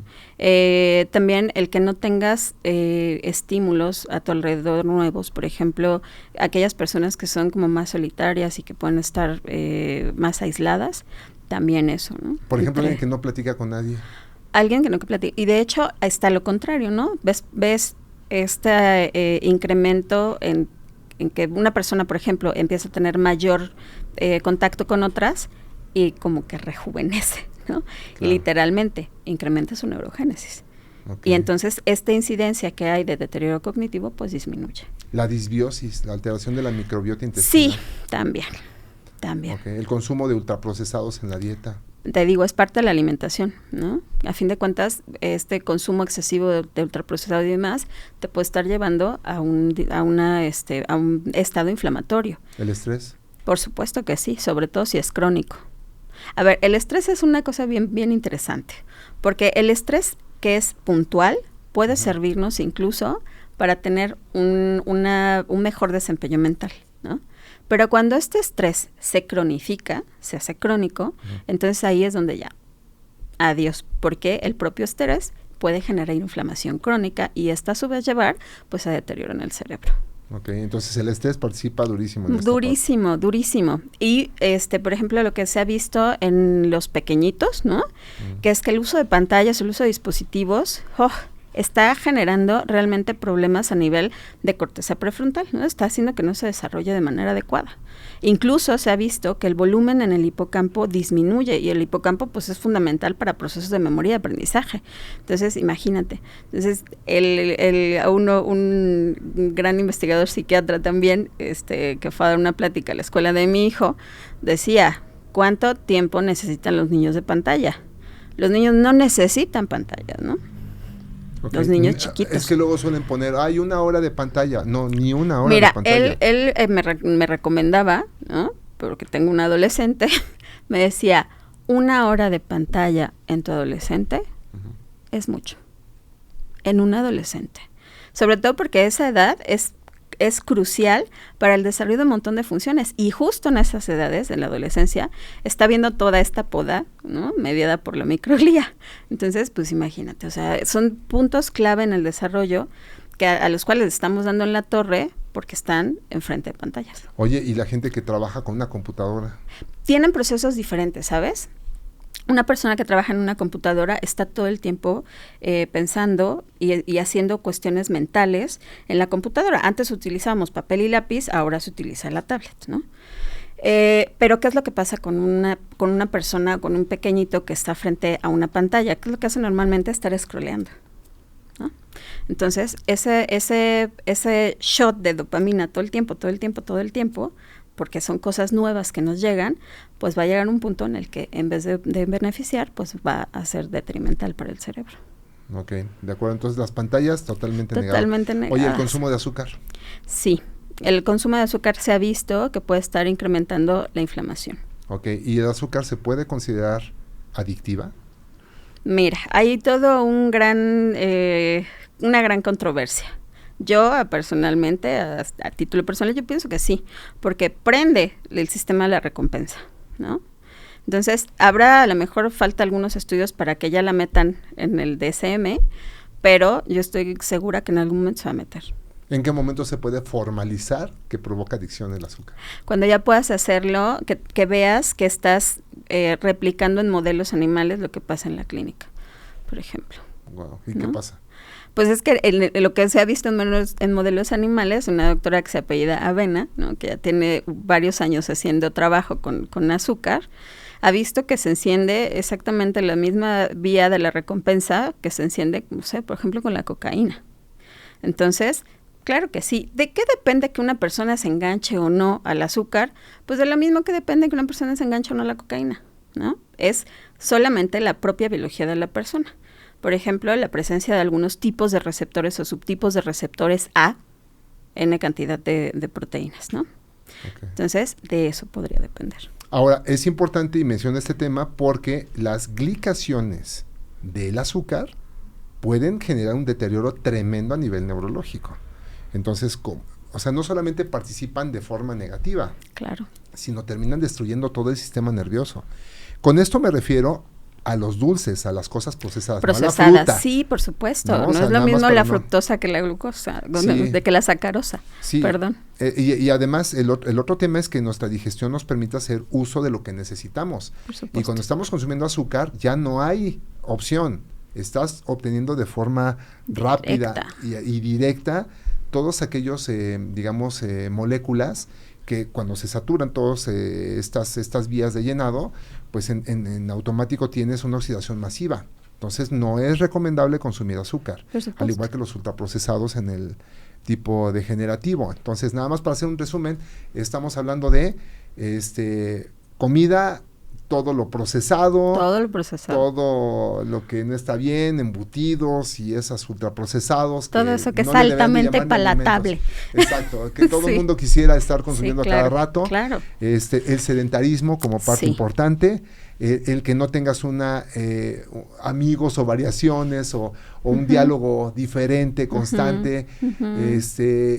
También el que no tengas estímulos a tu alrededor nuevos, por ejemplo, aquellas personas que son como más solitarias y que pueden estar más aisladas, también eso, ¿no? Por ejemplo, alguien que no platica con nadie. Alguien que no platica, y de hecho está lo contrario, ¿no? Ves este incremento en que una persona, por ejemplo, empieza a tener mayor contacto con otras y como que rejuvenece, ¿no? Claro. Y literalmente incrementa su neurogénesis. Okay. Y entonces esta incidencia que hay de deterioro cognitivo pues disminuye. La disbiosis, la alteración de la microbiota intestinal. Sí, también. Okay. El consumo de ultraprocesados en la dieta. Te digo, es parte de la alimentación, ¿no? A fin de cuentas, este consumo excesivo de ultraprocesado y demás te puede estar llevando a un estado inflamatorio. ¿El estrés? Por supuesto que sí, sobre todo si es crónico. A ver, el estrés es una cosa bien interesante, porque el estrés que es puntual puede servirnos incluso para tener un mejor desempeño mental, ¿no? Pero cuando este estrés se cronifica, se hace crónico, entonces ahí es donde ya, adiós, porque el propio estrés puede generar inflamación crónica y esta a su vez llevar pues a deterioro en el cerebro. Ok, entonces el estrés participa durísimo. Durísimo. Y por ejemplo, lo que se ha visto en los pequeñitos, ¿no? Que es que el uso de pantallas, el uso de dispositivos, está generando realmente problemas a nivel de corteza prefrontal, ¿no? Está haciendo que no se desarrolle de manera adecuada. Incluso se ha visto que el volumen en el hipocampo disminuye y el hipocampo pues es fundamental para procesos de memoria y aprendizaje. Entonces, imagínate. Entonces, un gran investigador psiquiatra también, que fue a dar una plática a la escuela de mi hijo, decía, ¿cuánto tiempo necesitan los niños de pantalla? Los niños no necesitan pantallas, ¿no? Okay. Los niños chiquitos. Es que luego suelen poner, hay 1 hora de pantalla. No, ni 1 hora de pantalla. Mira, él me recomendaba, ¿no? Porque tengo un adolescente, me decía, 1 hora de pantalla en tu adolescente es mucho. En un adolescente. Sobre todo porque esa edad es crucial para el desarrollo de un montón de funciones y justo en esas edades de la adolescencia está viendo toda esta poda, ¿no? Mediada por la microglía. Entonces, pues imagínate, o sea, son puntos clave en el desarrollo que a los cuales estamos dando en la torre porque están enfrente de pantallas. Oye, ¿y la gente que trabaja con una computadora? Tienen procesos diferentes, ¿sabes? Una persona que trabaja en una computadora está todo el tiempo pensando y haciendo cuestiones mentales en la computadora. Antes utilizábamos papel y lápiz, ahora se utiliza la tablet, ¿no? Pero ¿qué es lo que pasa con una persona, con un pequeñito que está frente a una pantalla? ¿Qué es lo que hace normalmente? Estar scrolleando, ¿no? Entonces, ese shot de dopamina todo el tiempo, porque son cosas nuevas que nos llegan, pues va a llegar un punto en el que en vez de beneficiar, pues va a ser detrimental para el cerebro. Ok, de acuerdo. Entonces las pantallas totalmente negadas. Oye, ¿el consumo de azúcar? Sí, el consumo de azúcar se ha visto que puede estar incrementando la inflamación. Ok, ¿y el azúcar se puede considerar adictiva? Mira, hay todo una gran controversia. Yo personalmente, a título personal, yo pienso que sí, porque prende el sistema de la recompensa, ¿no? Entonces, a lo mejor falta algunos estudios para que ya la metan en el DSM, pero yo estoy segura que en algún momento se va a meter. ¿En qué momento se puede formalizar que provoca adicción el azúcar? Cuando ya puedas hacerlo, que veas que estás replicando en modelos animales lo que pasa en la clínica, por ejemplo. Wow. ¿Y qué pasa? Pues es que lo que se ha visto en modelos animales, una doctora que se apellida Avena, ¿no? Que ya tiene varios años haciendo trabajo con azúcar, ha visto que se enciende exactamente la misma vía de la recompensa que se enciende, no sé, por ejemplo, con la cocaína. Entonces, claro que sí. ¿De qué depende que una persona se enganche o no al azúcar? Pues de lo mismo que depende que una persona se enganche o no a la cocaína, ¿no? Es solamente la propia biología de la persona. Por ejemplo, la presencia de algunos tipos de receptores o subtipos de receptores a N cantidad de proteínas, ¿no? Okay. Entonces, de eso podría depender. Ahora, es importante y menciono este tema porque las glicaciones del azúcar pueden generar un deterioro tremendo a nivel neurológico. Entonces, no solamente participan de forma negativa, claro, sino terminan destruyendo todo el sistema nervioso. Con esto me refiero a los dulces, a las cosas procesadas, no a la Procesadas, fruta. sí, por supuesto. No, No, o sea, es lo nada más mismo para la no- fructosa que la glucosa, Sí. de que la sacarosa. Sí. Perdón. Y además, el otro tema es que nuestra digestión nos permite hacer uso de lo que necesitamos. Por supuesto. Y cuando estamos consumiendo azúcar, ya no hay opción. Estás obteniendo de forma rápida y directa todos aquellos, digamos, moléculas que cuando se saturan todas estas vías de llenado, pues en automático tienes una oxidación masiva. Entonces no es recomendable consumir azúcar, Por supuesto. al igual que los ultraprocesados en el tipo degenerativo. Entonces, nada más para hacer un resumen, estamos hablando de comida, todo lo procesado, Todo lo procesado. todo lo que no está bien, embutidos y esas ultraprocesados. Todo eso que es no le deberían de altamente llamar palatable. alimentos. Exacto, que todo el Sí. mundo quisiera estar consumiendo Sí, a cada claro, rato. claro. El sedentarismo como parte Sí. importante, el que no tengas amigos o variaciones o un diálogo diferente, constante,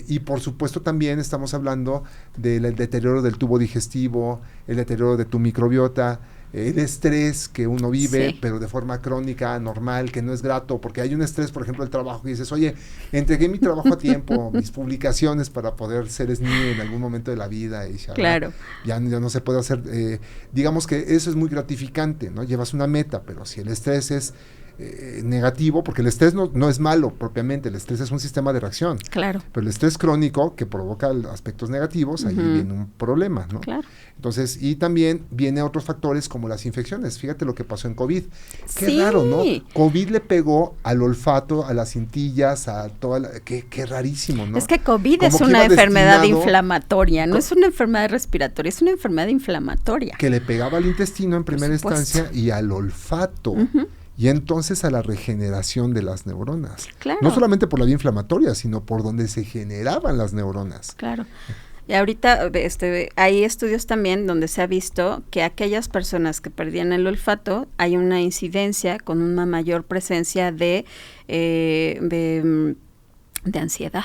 y por supuesto también estamos hablando del deterioro del tubo digestivo, el deterioro de tu microbiota, el estrés que uno vive, Sí. pero de forma crónica, normal, que no es grato, porque hay un estrés, por ejemplo, del trabajo, que dices, oye, entregué mi trabajo a tiempo, mis publicaciones para poder ser SNI en algún momento de la vida, y Claro. ya no se puede hacer, digamos que eso es muy gratificante, ¿no? Llevas una meta, pero si el estrés es negativo, porque el estrés no es malo propiamente, el estrés es un sistema de reacción, Claro. pero el estrés crónico que provoca aspectos negativos, ahí viene un problema, ¿no? Claro. Entonces, y también viene otros factores como las infecciones. Fíjate lo que pasó en COVID. Qué Sí. raro, ¿no? COVID le pegó al olfato, a las cintillas, a toda la... Qué rarísimo, ¿no? Es que COVID Como es que una iba enfermedad destinado- inflamatoria, no es una enfermedad respiratoria, es una enfermedad inflamatoria. Que le pegaba al intestino en primera supuesto. instancia y al olfato. Y entonces a la regeneración de las neuronas. Claro. No solamente por la vía inflamatoria, sino por donde se generaban las neuronas. Claro. Y ahorita hay estudios también donde se ha visto que aquellas personas que perdían el olfato, hay una incidencia con una mayor presencia de ansiedad.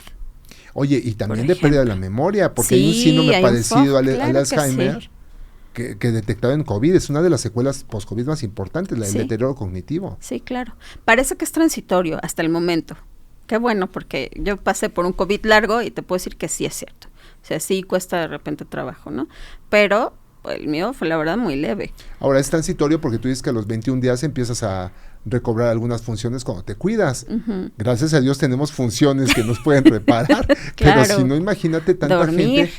Oye, y también Por de pérdida de la ejemplo. memoria, porque Sí, hay un síndrome hay un parecido al claro que Alzheimer, sí. que detectado en COVID, es una de las secuelas post-COVID más importantes, el Sí. deterioro cognitivo. Sí, claro. Parece que es transitorio hasta el momento. Qué bueno, porque yo pasé por un COVID largo y te puedo decir que sí es cierto. O sea, sí cuesta de repente trabajo, ¿no? Pero el mío fue la verdad muy leve. Ahora es transitorio porque tú dices que a los 21 días empiezas a recobrar algunas funciones cuando te cuidas. Gracias a Dios tenemos funciones que nos pueden reparar, Claro. pero si no, imagínate tanta Dormir. gente.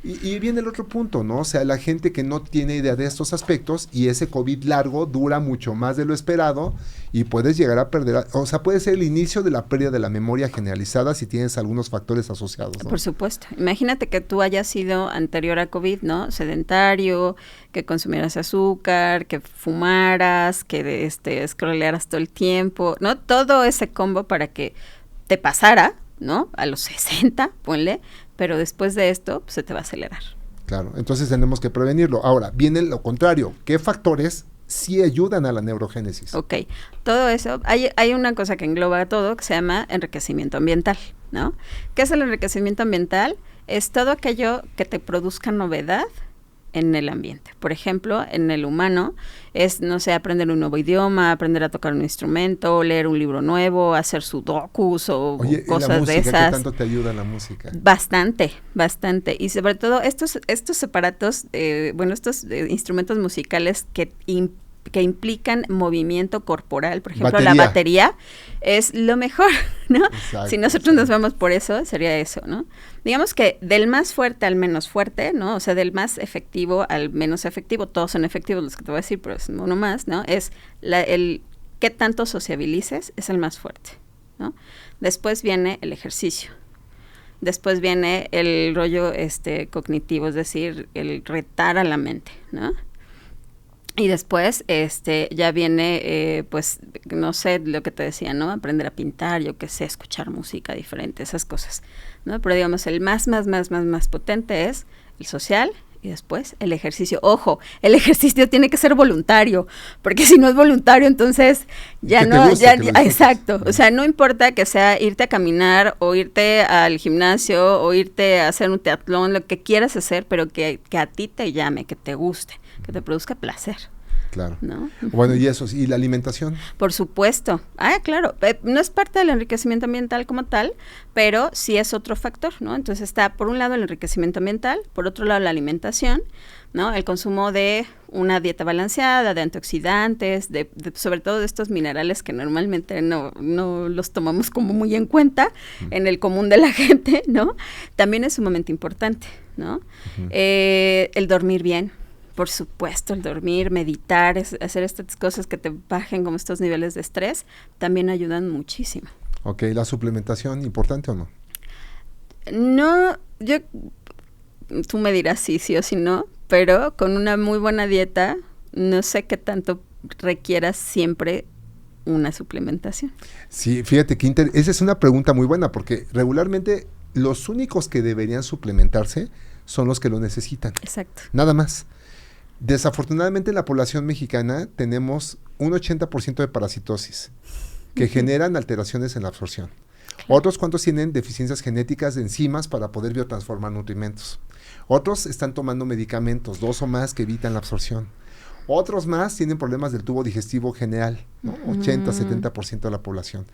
Y viene el otro punto, ¿no? O sea, la gente que no tiene idea de estos aspectos y ese COVID largo dura mucho más de lo esperado y puedes llegar a perder, o sea, puede ser el inicio de la pérdida de la memoria generalizada si tienes algunos factores asociados, ¿no? Por supuesto. Imagínate que tú hayas sido anterior a COVID, ¿no? Sedentario, que consumieras azúcar, que fumaras, que scrollearas todo el tiempo, ¿no? Todo ese combo para que te pasara, ¿no? A los 60, ponle, pero después de esto pues, se te va a acelerar. Claro, entonces tenemos que prevenirlo. Ahora, viene lo contrario. ¿Qué factores sí ayudan a la neurogénesis? Ok, todo eso, hay una cosa que engloba todo que se llama enriquecimiento ambiental, ¿no? ¿Qué es el enriquecimiento ambiental? Es todo aquello que te produzca novedad en el ambiente. Por ejemplo, en el humano es, no sé, aprender un nuevo idioma, aprender a tocar un instrumento, leer un libro nuevo, hacer sudokus o Oye, ¿y la cosas música, de esas. qué tanto te ayuda en la música? Bastante. Y sobre todo estos aparatos, estos instrumentos musicales que implican movimiento corporal, por ejemplo, la batería es lo mejor, ¿no? Exacto, Si nosotros nos vamos por eso, sería eso, ¿no? Digamos que del más fuerte al menos fuerte, ¿no? O sea, del más efectivo al menos efectivo, todos son efectivos los que te voy a decir, pero es uno más, ¿no? Es el qué tanto sociabilices es el más fuerte, ¿no? Después viene el ejercicio. Después viene el rollo cognitivo, es decir, el retar a la mente, ¿no? Y después ya viene, pues, no sé, lo que te decía, ¿no? Aprender a pintar, yo qué sé, escuchar música diferente, esas cosas, ¿no? Pero digamos, el más potente es el social y después el ejercicio. Ojo, el ejercicio tiene que ser voluntario, porque si no es voluntario, entonces ya no, exacto. O sea, no importa que sea irte a caminar o irte al gimnasio o irte a hacer un triatlón, lo que quieras hacer, pero que a ti te llame, que te guste, que te produzca placer, Claro. ¿no? Bueno, y eso, y la alimentación. Por supuesto. Claro, no es parte del enriquecimiento ambiental como tal, pero sí es otro factor, ¿no? Entonces está, por un lado, el enriquecimiento ambiental, por otro lado, la alimentación, ¿no? El consumo de una dieta balanceada, de antioxidantes, sobre todo de estos minerales que normalmente no los tomamos como muy en cuenta en el común de la gente, ¿no? También es sumamente importante, ¿no? El dormir bien. Por supuesto, el dormir, meditar, hacer estas cosas que te bajen como estos niveles de estrés, también ayudan muchísimo. Ok, ¿la suplementación importante o no? No, tú me dirás sí o sí no, pero con una muy buena dieta, no sé qué tanto requieras siempre una suplementación. Sí, fíjate que esa es una pregunta muy buena, porque regularmente los únicos que deberían suplementarse son los que lo necesitan. Exacto. Nada más. Desafortunadamente en la población mexicana tenemos un 80% de parasitosis que generan alteraciones en la absorción. Claro. Otros cuantos tienen deficiencias genéticas de enzimas para poder biotransformar nutrimentos. Otros están tomando medicamentos, 2 o más, que evitan la absorción. Otros más tienen problemas del tubo digestivo general, ¿no? 80-70% de la población.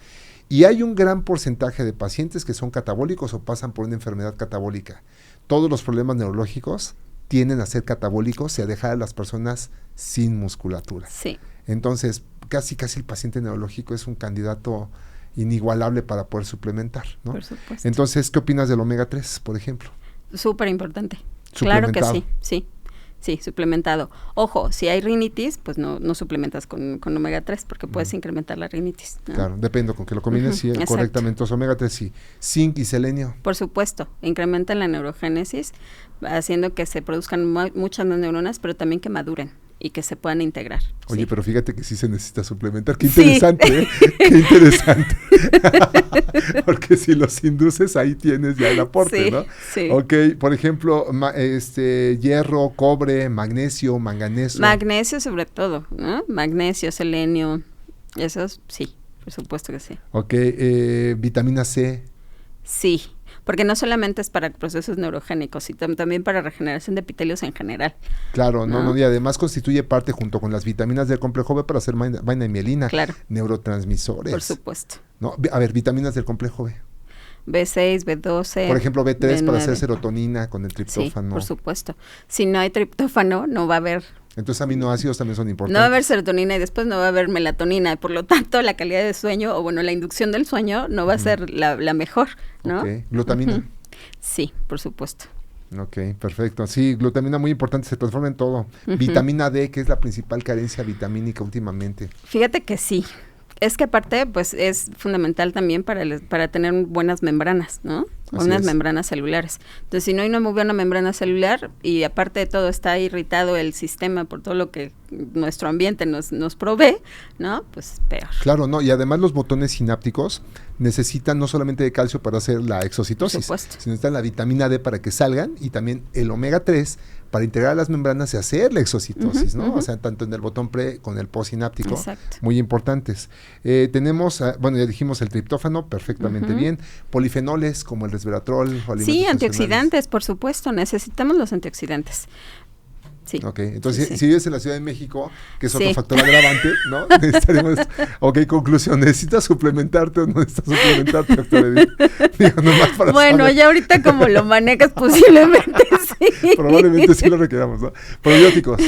Y hay un gran porcentaje de pacientes que son catabólicos o pasan por una enfermedad catabólica. Todos los problemas neurológicos tienden a ser catabólicos y a dejar a las personas sin musculatura. Sí. Entonces, casi el paciente neurológico es un candidato inigualable para poder suplementar, ¿no? Por supuesto. Entonces, ¿qué opinas del omega 3, por ejemplo? Súper importante. Claro que sí, suplementado. Ojo, si hay rinitis, pues no suplementas con omega 3 porque puedes incrementar la rinitis, ¿no? Claro, depende, con que lo combines sí, correctamente. Los omega 3 sí. Zinc y selenio. Por supuesto, incrementan la neurogénesis, haciendo que se produzcan muchas más neuronas, pero también que maduren y que se puedan integrar. Oye, ¿sí? Pero fíjate que sí se necesita suplementar. Qué interesante, ¿eh? Qué interesante. Porque si los induces, ahí tienes ya el aporte, sí, ¿no? Sí. Ok, por ejemplo, hierro, cobre, magnesio, manganeso. Magnesio sobre todo, ¿no? Magnesio, selenio, esos sí, por supuesto que sí. Ok, vitamina C. Sí, porque no solamente es para procesos neurogénicos, sino también para regeneración de epitelios en general. Claro, no, y además constituye parte junto con las vitaminas del complejo B para hacer vaina y mielina, claro, neurotransmisores. Por supuesto. No, a ver, vitaminas del complejo B. B6, B12. Por ejemplo, B3 B9. Para hacer serotonina con el triptófano. Sí, por supuesto. Si no hay triptófano, no va a haber... Entonces aminoácidos también son importantes. No va a haber serotonina y después no va a haber melatonina, y por lo tanto la calidad de sueño, o bueno, la inducción del sueño no va a ser la mejor, ¿no? Ok, glutamina. Sí, por supuesto. Ok, perfecto. Sí, glutamina muy importante, se transforma en todo. Vitamina D, que es la principal carencia vitamínica últimamente. Fíjate que sí. Es que aparte, pues, es fundamental también para tener buenas membranas, ¿no? Unas membranas celulares. Entonces, si no hay una muy buena membrana celular y aparte de todo está irritado el sistema por todo lo que nuestro ambiente nos provee, ¿no? Pues peor. Claro, no, y además los botones sinápticos necesitan no solamente de calcio para hacer la exocitosis, sino necesitan la vitamina D para que salgan y también el omega 3 para integrar las membranas y hacer la exocitosis, ¿no? O sea, tanto en el botón pre con el postsináptico, muy importantes. Tenemos, ya dijimos el triptófano, perfectamente bien. Polifenoles como el resveratrol. Sí, antioxidantes, por supuesto, necesitamos los antioxidantes. Sí. Ok, entonces sí. Si vives en la Ciudad de México, que es otro factor agravante, ¿no? Necesitaremos, conclusión, ¿necesitas suplementarte o no necesitas suplementarte, doctor Edith? Digo, nomás para saber. Ya ahorita como lo manejas, posiblemente sí. Probablemente sí lo requeramos, ¿no? Probióticos.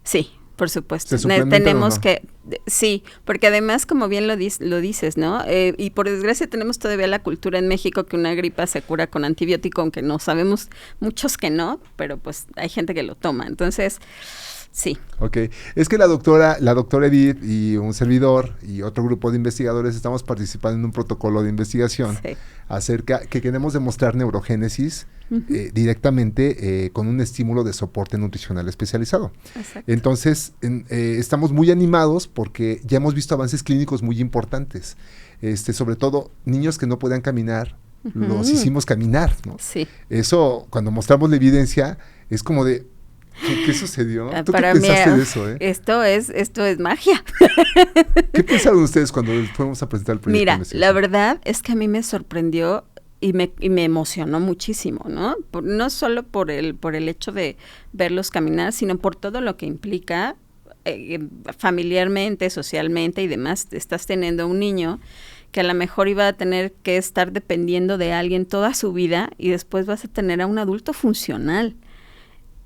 Sí, por supuesto. Tenemos sí, porque además, como bien lo dices, ¿no? Y por desgracia tenemos todavía la cultura en México que una gripa se cura con antibiótico, aunque no sabemos muchos que no, pero pues hay gente que lo toma. Entonces, sí. Ok, es que la doctora Edith y un servidor y otro grupo de investigadores estamos participando en un protocolo de investigación acerca que queremos demostrar neurogénesis directamente con un estímulo de soporte nutricional especializado. Exacto. Entonces, estamos muy animados porque ya hemos visto avances clínicos muy importantes. Sobre todo, niños que no podían caminar, los hicimos caminar, ¿no? Sí. Eso, cuando mostramos la evidencia, es como de... ¿Qué sucedió? ¿Tú Para qué pensaste de eso? Esto es magia. ¿Qué pensaron ustedes cuando fuimos a presentar el proyecto? Mira, la verdad es que a mí me sorprendió y me emocionó muchísimo, ¿no? No solo por el hecho de verlos caminar, sino por todo lo que implica familiarmente, socialmente y demás, estás teniendo un niño que a lo mejor iba a tener que estar dependiendo de alguien toda su vida y después vas a tener a un adulto funcional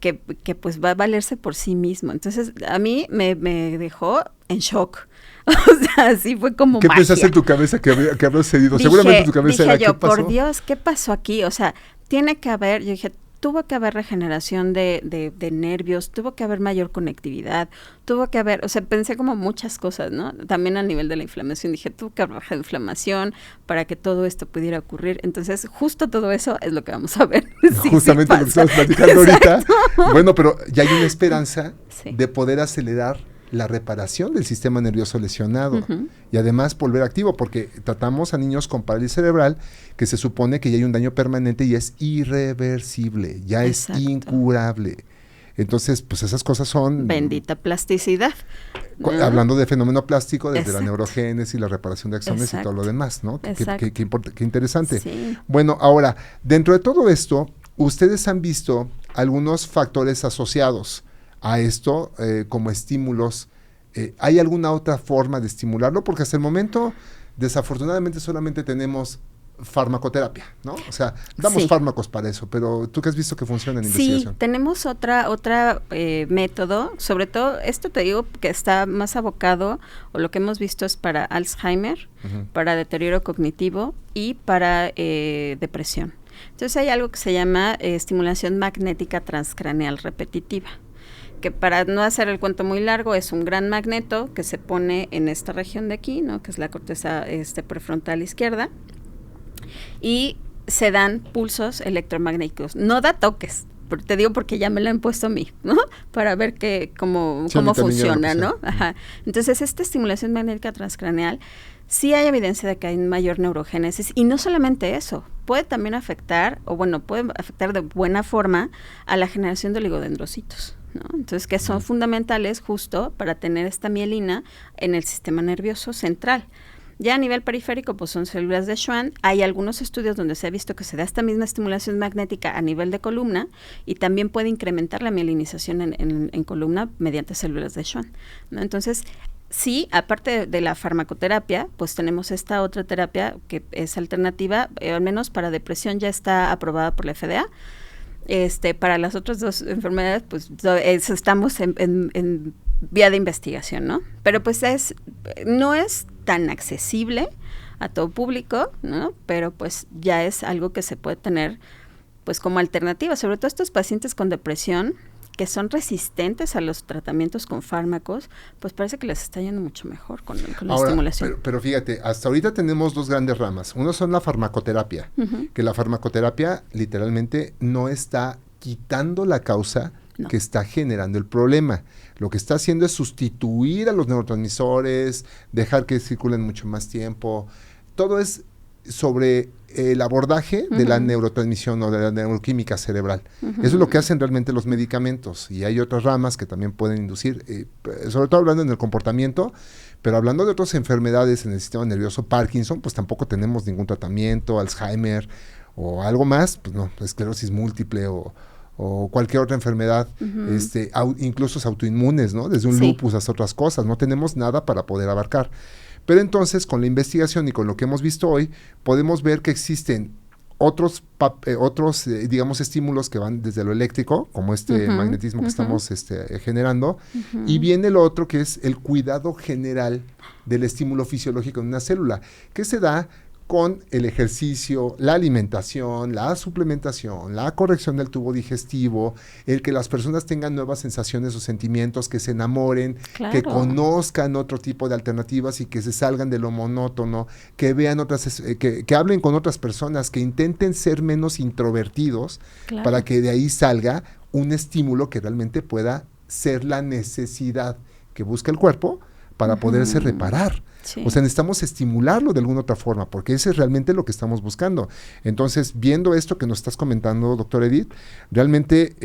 que pues va a valerse por sí mismo. Entonces, a mí me dejó en shock. O sea, así fue como ¿Qué magia. pensaste en tu cabeza que había sucedido? Seguramente en tu cabeza era, yo, ¿qué pasó? por Dios, ¿qué pasó aquí? O sea, tiene que haber, yo dije, tuvo que haber regeneración de nervios, tuvo que haber mayor conectividad, tuvo que haber, o sea, pensé como muchas cosas, ¿no? También a nivel de la inflamación, dije, tuvo que haber inflamación para que todo esto pudiera ocurrir. Entonces, justo todo eso es lo que vamos a ver. Sí, justamente sí lo que estamos platicando ahorita. Bueno, pero ya hay una esperanza de poder acelerar la reparación del sistema nervioso lesionado y además volver activo, porque tratamos a niños con parálisis cerebral que se supone que ya hay un daño permanente y es irreversible, ya es incurable. Entonces, pues esas cosas son... Bendita plasticidad. Hablando de fenómeno plástico, desde la neurogénesis, la reparación de axones y todo lo demás, ¿no? Qué interesante. Sí. Bueno, ahora, dentro de todo esto, ustedes han visto algunos factores asociados a esto como estímulos. ¿Hay alguna otra forma de estimularlo? Porque hasta el momento, desafortunadamente, solamente tenemos farmacoterapia, ¿no? O sea, damos fármacos para eso, pero ¿tú qué has visto que funciona en investigación? Sí, tenemos otra método, sobre todo, esto te digo que está más abocado, o lo que hemos visto es para Alzheimer, para deterioro cognitivo y para depresión. Entonces hay algo que se llama estimulación magnética transcraneal repetitiva, que para no hacer el cuento muy largo es un gran magneto que se pone en esta región de aquí, ¿no? Que es la corteza prefrontal izquierda, y se dan pulsos electromagnéticos. No da toques, te digo porque ya me lo han puesto a mí, ¿no? Para ver cómo funciona, ¿no? Ajá. Entonces, esta estimulación magnética transcraneal, sí hay evidencia de que hay mayor neurogénesis, y no solamente eso, puede también afectar, puede afectar de buena forma a la generación de oligodendrocitos, ¿no? Entonces, que son fundamentales justo para tener esta mielina en el sistema nervioso central. Ya a nivel periférico, pues son células de Schwann. Hay algunos estudios donde se ha visto que se da esta misma estimulación magnética a nivel de columna y también puede incrementar la mielinización en columna mediante células de Schwann, ¿no? Entonces, sí, aparte de la farmacoterapia, pues tenemos esta otra terapia que es alternativa, al menos para depresión ya está aprobada por la FDA. Para las otras dos enfermedades, pues estamos en vía de investigación, ¿no? Pero pues no es tan accesible a todo público, ¿no? Pero pues ya es algo que se puede tener pues como alternativa, sobre todo estos pacientes con depresión que son resistentes a los tratamientos con fármacos, pues parece que les está yendo mucho mejor con la estimulación. Pero fíjate, hasta ahorita tenemos dos grandes ramas. Uno son la farmacoterapia, que la farmacoterapia literalmente no está quitando la causa que está generando el problema. Lo que está haciendo es sustituir a los neurotransmisores, dejar que circulen mucho más tiempo. Todo es sobre el abordaje de la neurotransmisión o de la neuroquímica cerebral. Eso es lo que hacen realmente los medicamentos, y hay otras ramas que también pueden inducir, sobre todo hablando en el comportamiento, pero hablando de otras enfermedades en el sistema nervioso, Parkinson, pues tampoco tenemos ningún tratamiento, Alzheimer o algo más, pues no, esclerosis múltiple o cualquier otra enfermedad, incluso autoinmunes, ¿no? Desde un lupus hasta otras cosas, no tenemos nada para poder abarcar. Pero entonces, con la investigación y con lo que hemos visto hoy, podemos ver que existen otros digamos, estímulos que van desde lo eléctrico, como magnetismo que estamos generando, y viene lo otro que es el cuidado general del estímulo fisiológico en una célula, que se da con el ejercicio, la alimentación, la suplementación, la corrección del tubo digestivo, el que las personas tengan nuevas sensaciones o sentimientos, que se enamoren, que conozcan otro tipo de alternativas y que se salgan de lo monótono, que vean que hablen con otras personas, que intenten ser menos introvertidos, para que de ahí salga un estímulo que realmente pueda ser la necesidad que busca el cuerpo para poderse reparar. O sea, necesitamos estimularlo de alguna otra forma, porque ese es realmente lo que estamos buscando. Entonces, viendo esto que nos estás comentando, doctor Edith, realmente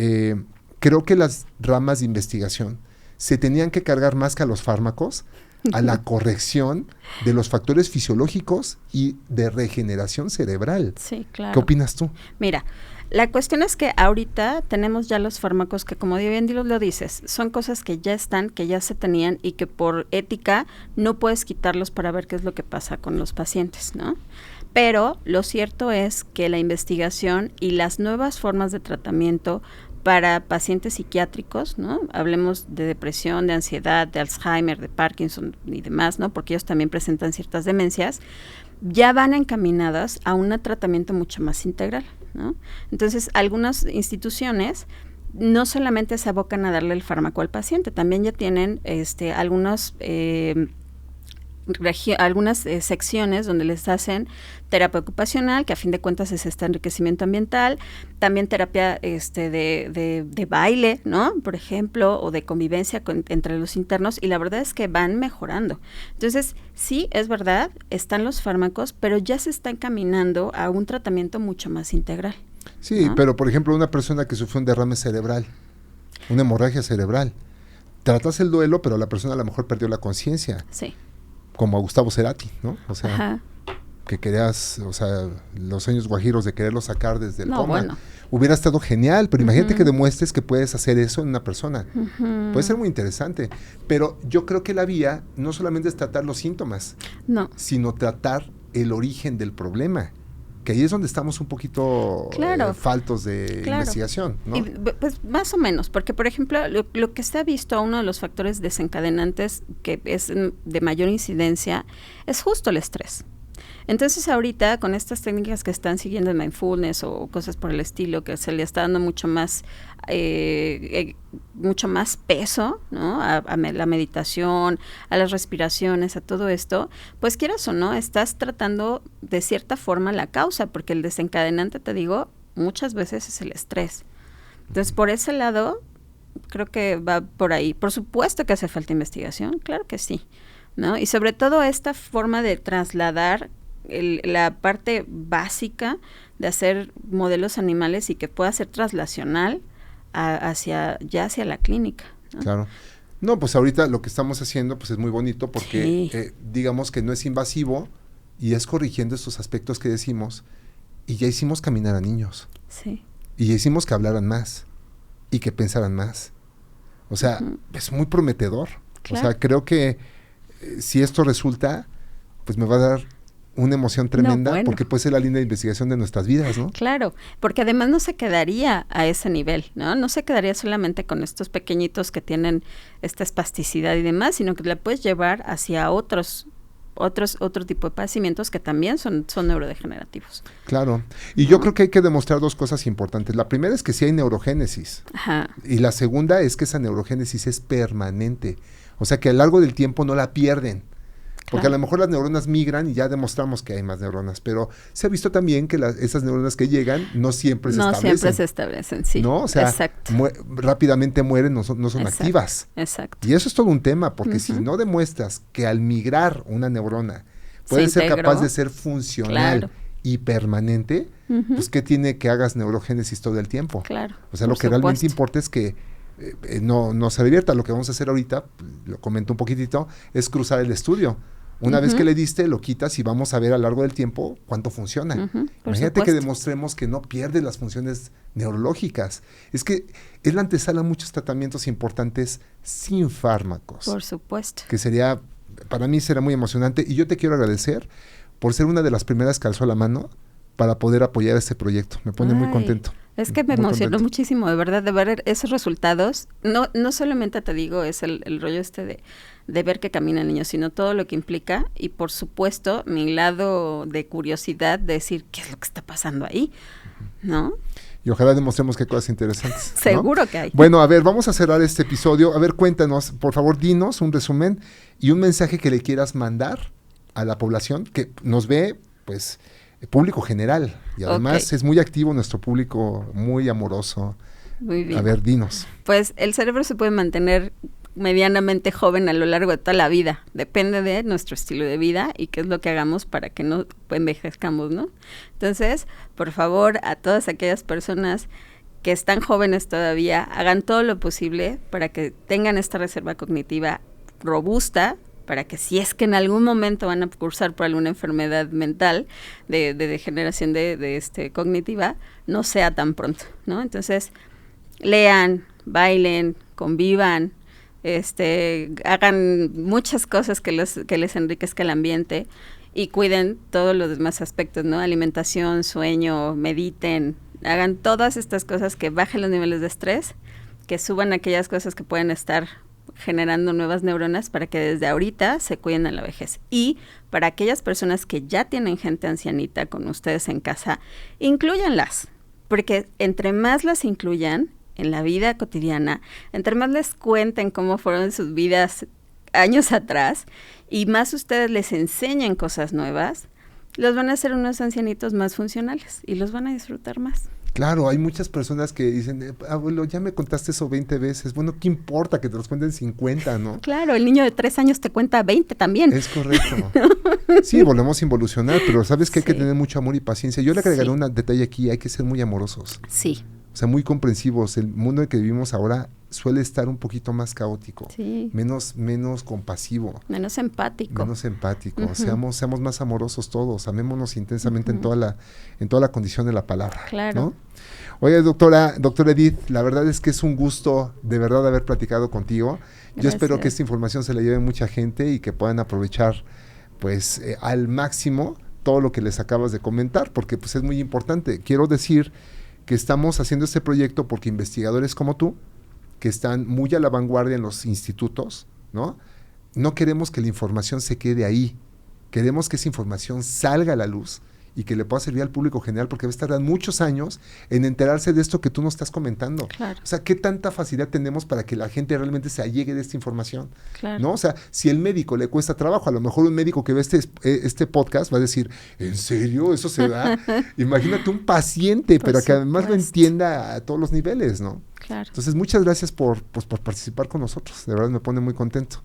creo que las ramas de investigación se tenían que cargar más que a los fármacos a la corrección de los factores fisiológicos y de regeneración cerebral. Sí, claro. ¿Qué opinas tú? Mira, la cuestión es que ahorita tenemos ya los fármacos que, como bien lo dices, son cosas que ya están, que ya se tenían y que por ética no puedes quitarlos para ver qué es lo que pasa con los pacientes, ¿no? Pero lo cierto es que la investigación y las nuevas formas de tratamiento para pacientes psiquiátricos, ¿no? Hablemos de depresión, de ansiedad, de Alzheimer, de Parkinson y demás, ¿no? Porque ellos también presentan ciertas demencias, ya van encaminadas a un tratamiento mucho más integral, ¿no? Entonces, algunas instituciones no solamente se abocan a darle el fármaco al paciente, también ya tienen algunas secciones donde les hacen terapia ocupacional, que a fin de cuentas es este enriquecimiento ambiental, también terapia de baile, ¿no? Por ejemplo, o de convivencia entre los internos, y la verdad es que van mejorando. Entonces, sí, es verdad, están los fármacos, pero ya se está encaminando a un tratamiento mucho más integral. Sí, ¿no? pero por ejemplo, una persona que sufrió un derrame cerebral, una hemorragia cerebral, tratas el duelo, pero la persona a lo mejor perdió la conciencia. Sí. Como a Gustavo Cerati, ¿no? O sea, Ajá. que querías, o sea, los sueños guajiros de quererlo sacar desde el coma. Bueno. Hubiera estado genial, pero imagínate que demuestres que puedes hacer eso en una persona. Uh-huh. Puede ser muy interesante, pero yo creo que la vía no solamente es tratar los síntomas, No. sino tratar el origen del problema, que ahí es donde estamos un poquito faltos de investigación, ¿no? Y, pues más o menos, porque por ejemplo, lo que se ha visto, uno de los factores desencadenantes que es de mayor incidencia, es justo el estrés. Entonces ahorita con estas técnicas que están siguiendo el mindfulness o cosas por el estilo, que se le está dando mucho más peso, ¿no? A la meditación, a las respiraciones, a todo esto, pues quieras o no, estás tratando de cierta forma la causa, porque el desencadenante, te digo, muchas veces es el estrés. Entonces por ese lado, creo que va por ahí. Por supuesto que hace falta investigación, claro que sí, ¿no? Y sobre todo esta forma de trasladar la parte básica de hacer modelos animales y que pueda ser traslacional hacia la clínica, ¿no? Claro. No, pues ahorita lo que estamos haciendo pues es muy bonito porque Sí. digamos que no es invasivo y es corrigiendo estos aspectos que decimos y ya hicimos caminar a niños. Sí. Y ya hicimos que hablaran más y que pensaran más. O sea, es muy prometedor. Claro. O sea, creo que si esto resulta, pues me va a dar una emoción tremenda, bueno. porque puede ser la línea de investigación de nuestras vidas, ¿no? Claro, porque además no se quedaría a ese nivel, ¿no? No se quedaría solamente con estos pequeñitos que tienen esta espasticidad y demás, sino que la puedes llevar hacia otro tipo de padecimientos que también son neurodegenerativos. Claro, y yo creo que hay que demostrar dos cosas importantes. La primera es que sí hay neurogénesis, Ajá. y la segunda es que esa neurogénesis es permanente, o sea que a lo largo del tiempo no la pierden. Porque Claro. a lo mejor las neuronas migran y ya demostramos que hay más neuronas, pero se ha visto también que esas neuronas que llegan no siempre se establecen. No siempre se establecen, sí. ¿No? O sea, exacto. rápidamente mueren, no son Exacto. activas. Exacto. Y eso es todo un tema, porque si no demuestras que al migrar una neurona puede Se ser integró. capaz de ser funcional Claro. y permanente, pues ¿qué tiene que hagas neurogénesis todo el tiempo? Claro. O sea, por lo que realmente supuesto. importa es que no se revierta. Lo que vamos a hacer ahorita, lo comento un poquitito, es cruzar el estudio. Una vez que le diste, lo quitas y vamos a ver a lo largo del tiempo cuánto funciona. Imagínate que demostremos que no pierde las funciones neurológicas. Es que es la antesala a muchos tratamientos importantes sin fármacos. Por supuesto. Que sería, para mí será muy emocionante. Y yo te quiero agradecer por ser una de las primeras que alzó la mano para poder apoyar este proyecto. Me pone muy contento. Es que me emocionó muchísimo, de verdad, de ver esos resultados. No solamente te digo, es el rollo de ver que camina el niño, sino todo lo que implica. Y por supuesto, mi lado de curiosidad de decir qué es lo que está pasando ahí, ¿no? Y ojalá demostremos que hay cosas interesantes, ¿no? Seguro que hay. Bueno, a ver, vamos a cerrar este episodio. A ver, cuéntanos, por favor, dinos un resumen y un mensaje que le quieras mandar a la población que nos ve, pues, público general. Y además es muy activo nuestro público, muy amoroso. Muy bien. A ver, dinos. Pues el cerebro se puede mantener medianamente joven a lo largo de toda la vida. Depende de nuestro estilo de vida y qué es lo que hagamos para que no envejezcamos, ¿no? Entonces, por favor, a todas aquellas personas que están jóvenes todavía, hagan todo lo posible para que tengan esta reserva cognitiva robusta, para que si es que en algún momento van a cursar por alguna enfermedad mental de degeneración cognitiva, no sea tan pronto, ¿no? Entonces, lean, bailen, convivan, hagan muchas cosas que les enriquezca el ambiente y cuiden todos los demás aspectos, ¿no? Alimentación, sueño, mediten, hagan todas estas cosas que bajen los niveles de estrés, que suban aquellas cosas que pueden estar generando nuevas neuronas para que desde ahorita se cuiden a la vejez. Y para aquellas personas que ya tienen gente ancianita con ustedes en casa, inclúyanlas, porque entre más las incluyan en la vida cotidiana, entre más les cuenten cómo fueron sus vidas años atrás y más ustedes les enseñen cosas nuevas, los van a hacer unos ancianitos más funcionales y los van a disfrutar más. Claro, hay muchas personas que dicen, abuelo, ya me contaste eso 20 veces. Bueno, ¿qué importa que te los cuenten 50, no? Claro, el niño de 3 años te cuenta 20 también. Es correcto. Sí, volvemos a involucionar, pero sabes que hay que tener mucho amor y paciencia. Yo le agregaré un detalle aquí, hay que ser muy amorosos. Sí. O sea, muy comprensivos. El mundo en el que vivimos ahora suele estar un poquito más caótico, menos compasivo. Menos empático. Uh-huh. Seamos más amorosos todos, amémonos intensamente en toda la condición de la palabra. Claro. ¿No? Oye, doctora Edith, la verdad es que es un gusto de verdad haber platicado contigo. Gracias. Yo espero que esta información se la lleve mucha gente y que puedan aprovechar pues al máximo todo lo que les acabas de comentar, porque pues es muy importante. Quiero decir que estamos haciendo este proyecto porque investigadores como tú, que están muy a la vanguardia en los institutos, ¿no? No queremos que la información se quede ahí, queremos que esa información salga a la luz y que le pueda servir al público general, porque va a tardar muchos años en enterarse de esto que tú nos estás comentando. Claro. O sea, ¿qué tanta facilidad tenemos para que la gente realmente se allegue de esta información? Claro. ¿No? O sea, si el médico le cuesta trabajo, a lo mejor un médico que ve este podcast va a decir, ¿en serio? ¿Eso se da? Imagínate un paciente, pero que además lo entienda a todos los niveles, ¿no? Claro. Entonces, muchas gracias por participar con nosotros. De verdad me pone muy contento.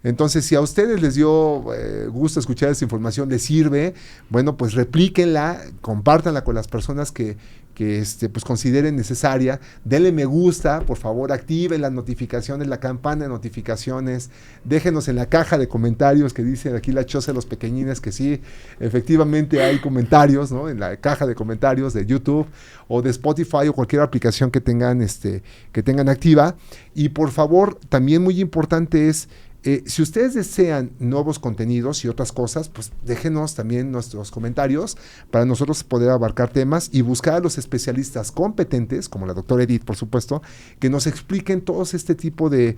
Entonces, si a ustedes les dio gusto escuchar esta información, les sirve, bueno, pues replíquenla, compártanla con las personas que pues consideren necesaria. Denle me gusta, por favor, activen las notificaciones, la campana de notificaciones. Déjenos en la caja de comentarios que dice aquí la choza de los pequeñines que sí, efectivamente hay comentarios, ¿no? En la caja de comentarios de YouTube o de Spotify o cualquier aplicación que tengan activa. Y por favor, también muy importante es, si ustedes desean nuevos contenidos y otras cosas, pues déjenos también nuestros comentarios para nosotros poder abarcar temas y buscar a los especialistas competentes, como la doctora Edith, por supuesto, que nos expliquen todos este tipo de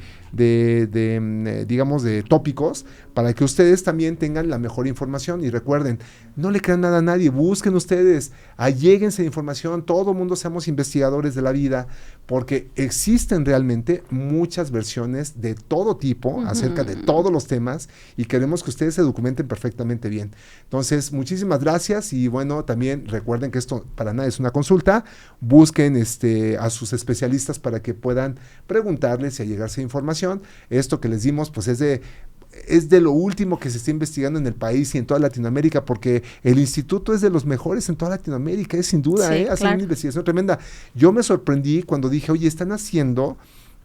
tópicos para que ustedes también tengan la mejor información. Y recuerden, no le crean nada a nadie, busquen ustedes, alléguense de información, todo mundo seamos investigadores de la vida, porque existen realmente muchas versiones de todo tipo acerca de todos los temas y queremos que ustedes se documenten perfectamente bien. Entonces, muchísimas gracias y bueno, también recuerden que esto para nada es una consulta, busquen a sus especialistas para que puedan preguntarles y allegarse información. Esto que les dimos pues es de lo último que se está investigando en el país y en toda Latinoamérica, porque el instituto es de los mejores en toda Latinoamérica, es sin duda, hace una investigación tremenda. Yo me sorprendí cuando dije, oye, están haciendo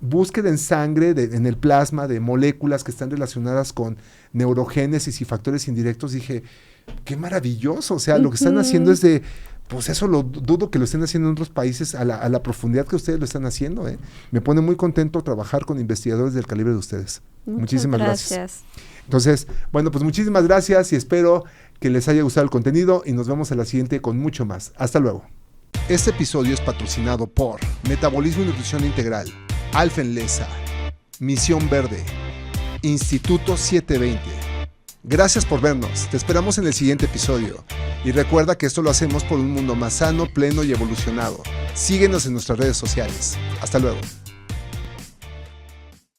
búsqueda en sangre, en el plasma, de moléculas que están relacionadas con neurogénesis y factores indirectos. Dije, qué maravilloso, o sea, lo que están haciendo es pues eso lo dudo que lo estén haciendo en otros países a la profundidad que ustedes lo están haciendo. Me pone muy contento trabajar con investigadores del calibre de ustedes. Muchísimas gracias. Entonces, bueno, pues muchísimas gracias y espero que les haya gustado el contenido y nos vemos en la siguiente con mucho más. Hasta luego. Este episodio es patrocinado por Metabolismo y Nutrición Integral, Alfenlesa, Misión Verde, Instituto 720. Gracias por vernos, te esperamos en el siguiente episodio. Y recuerda que esto lo hacemos por un mundo más sano, pleno y evolucionado. Síguenos en nuestras redes sociales. Hasta luego.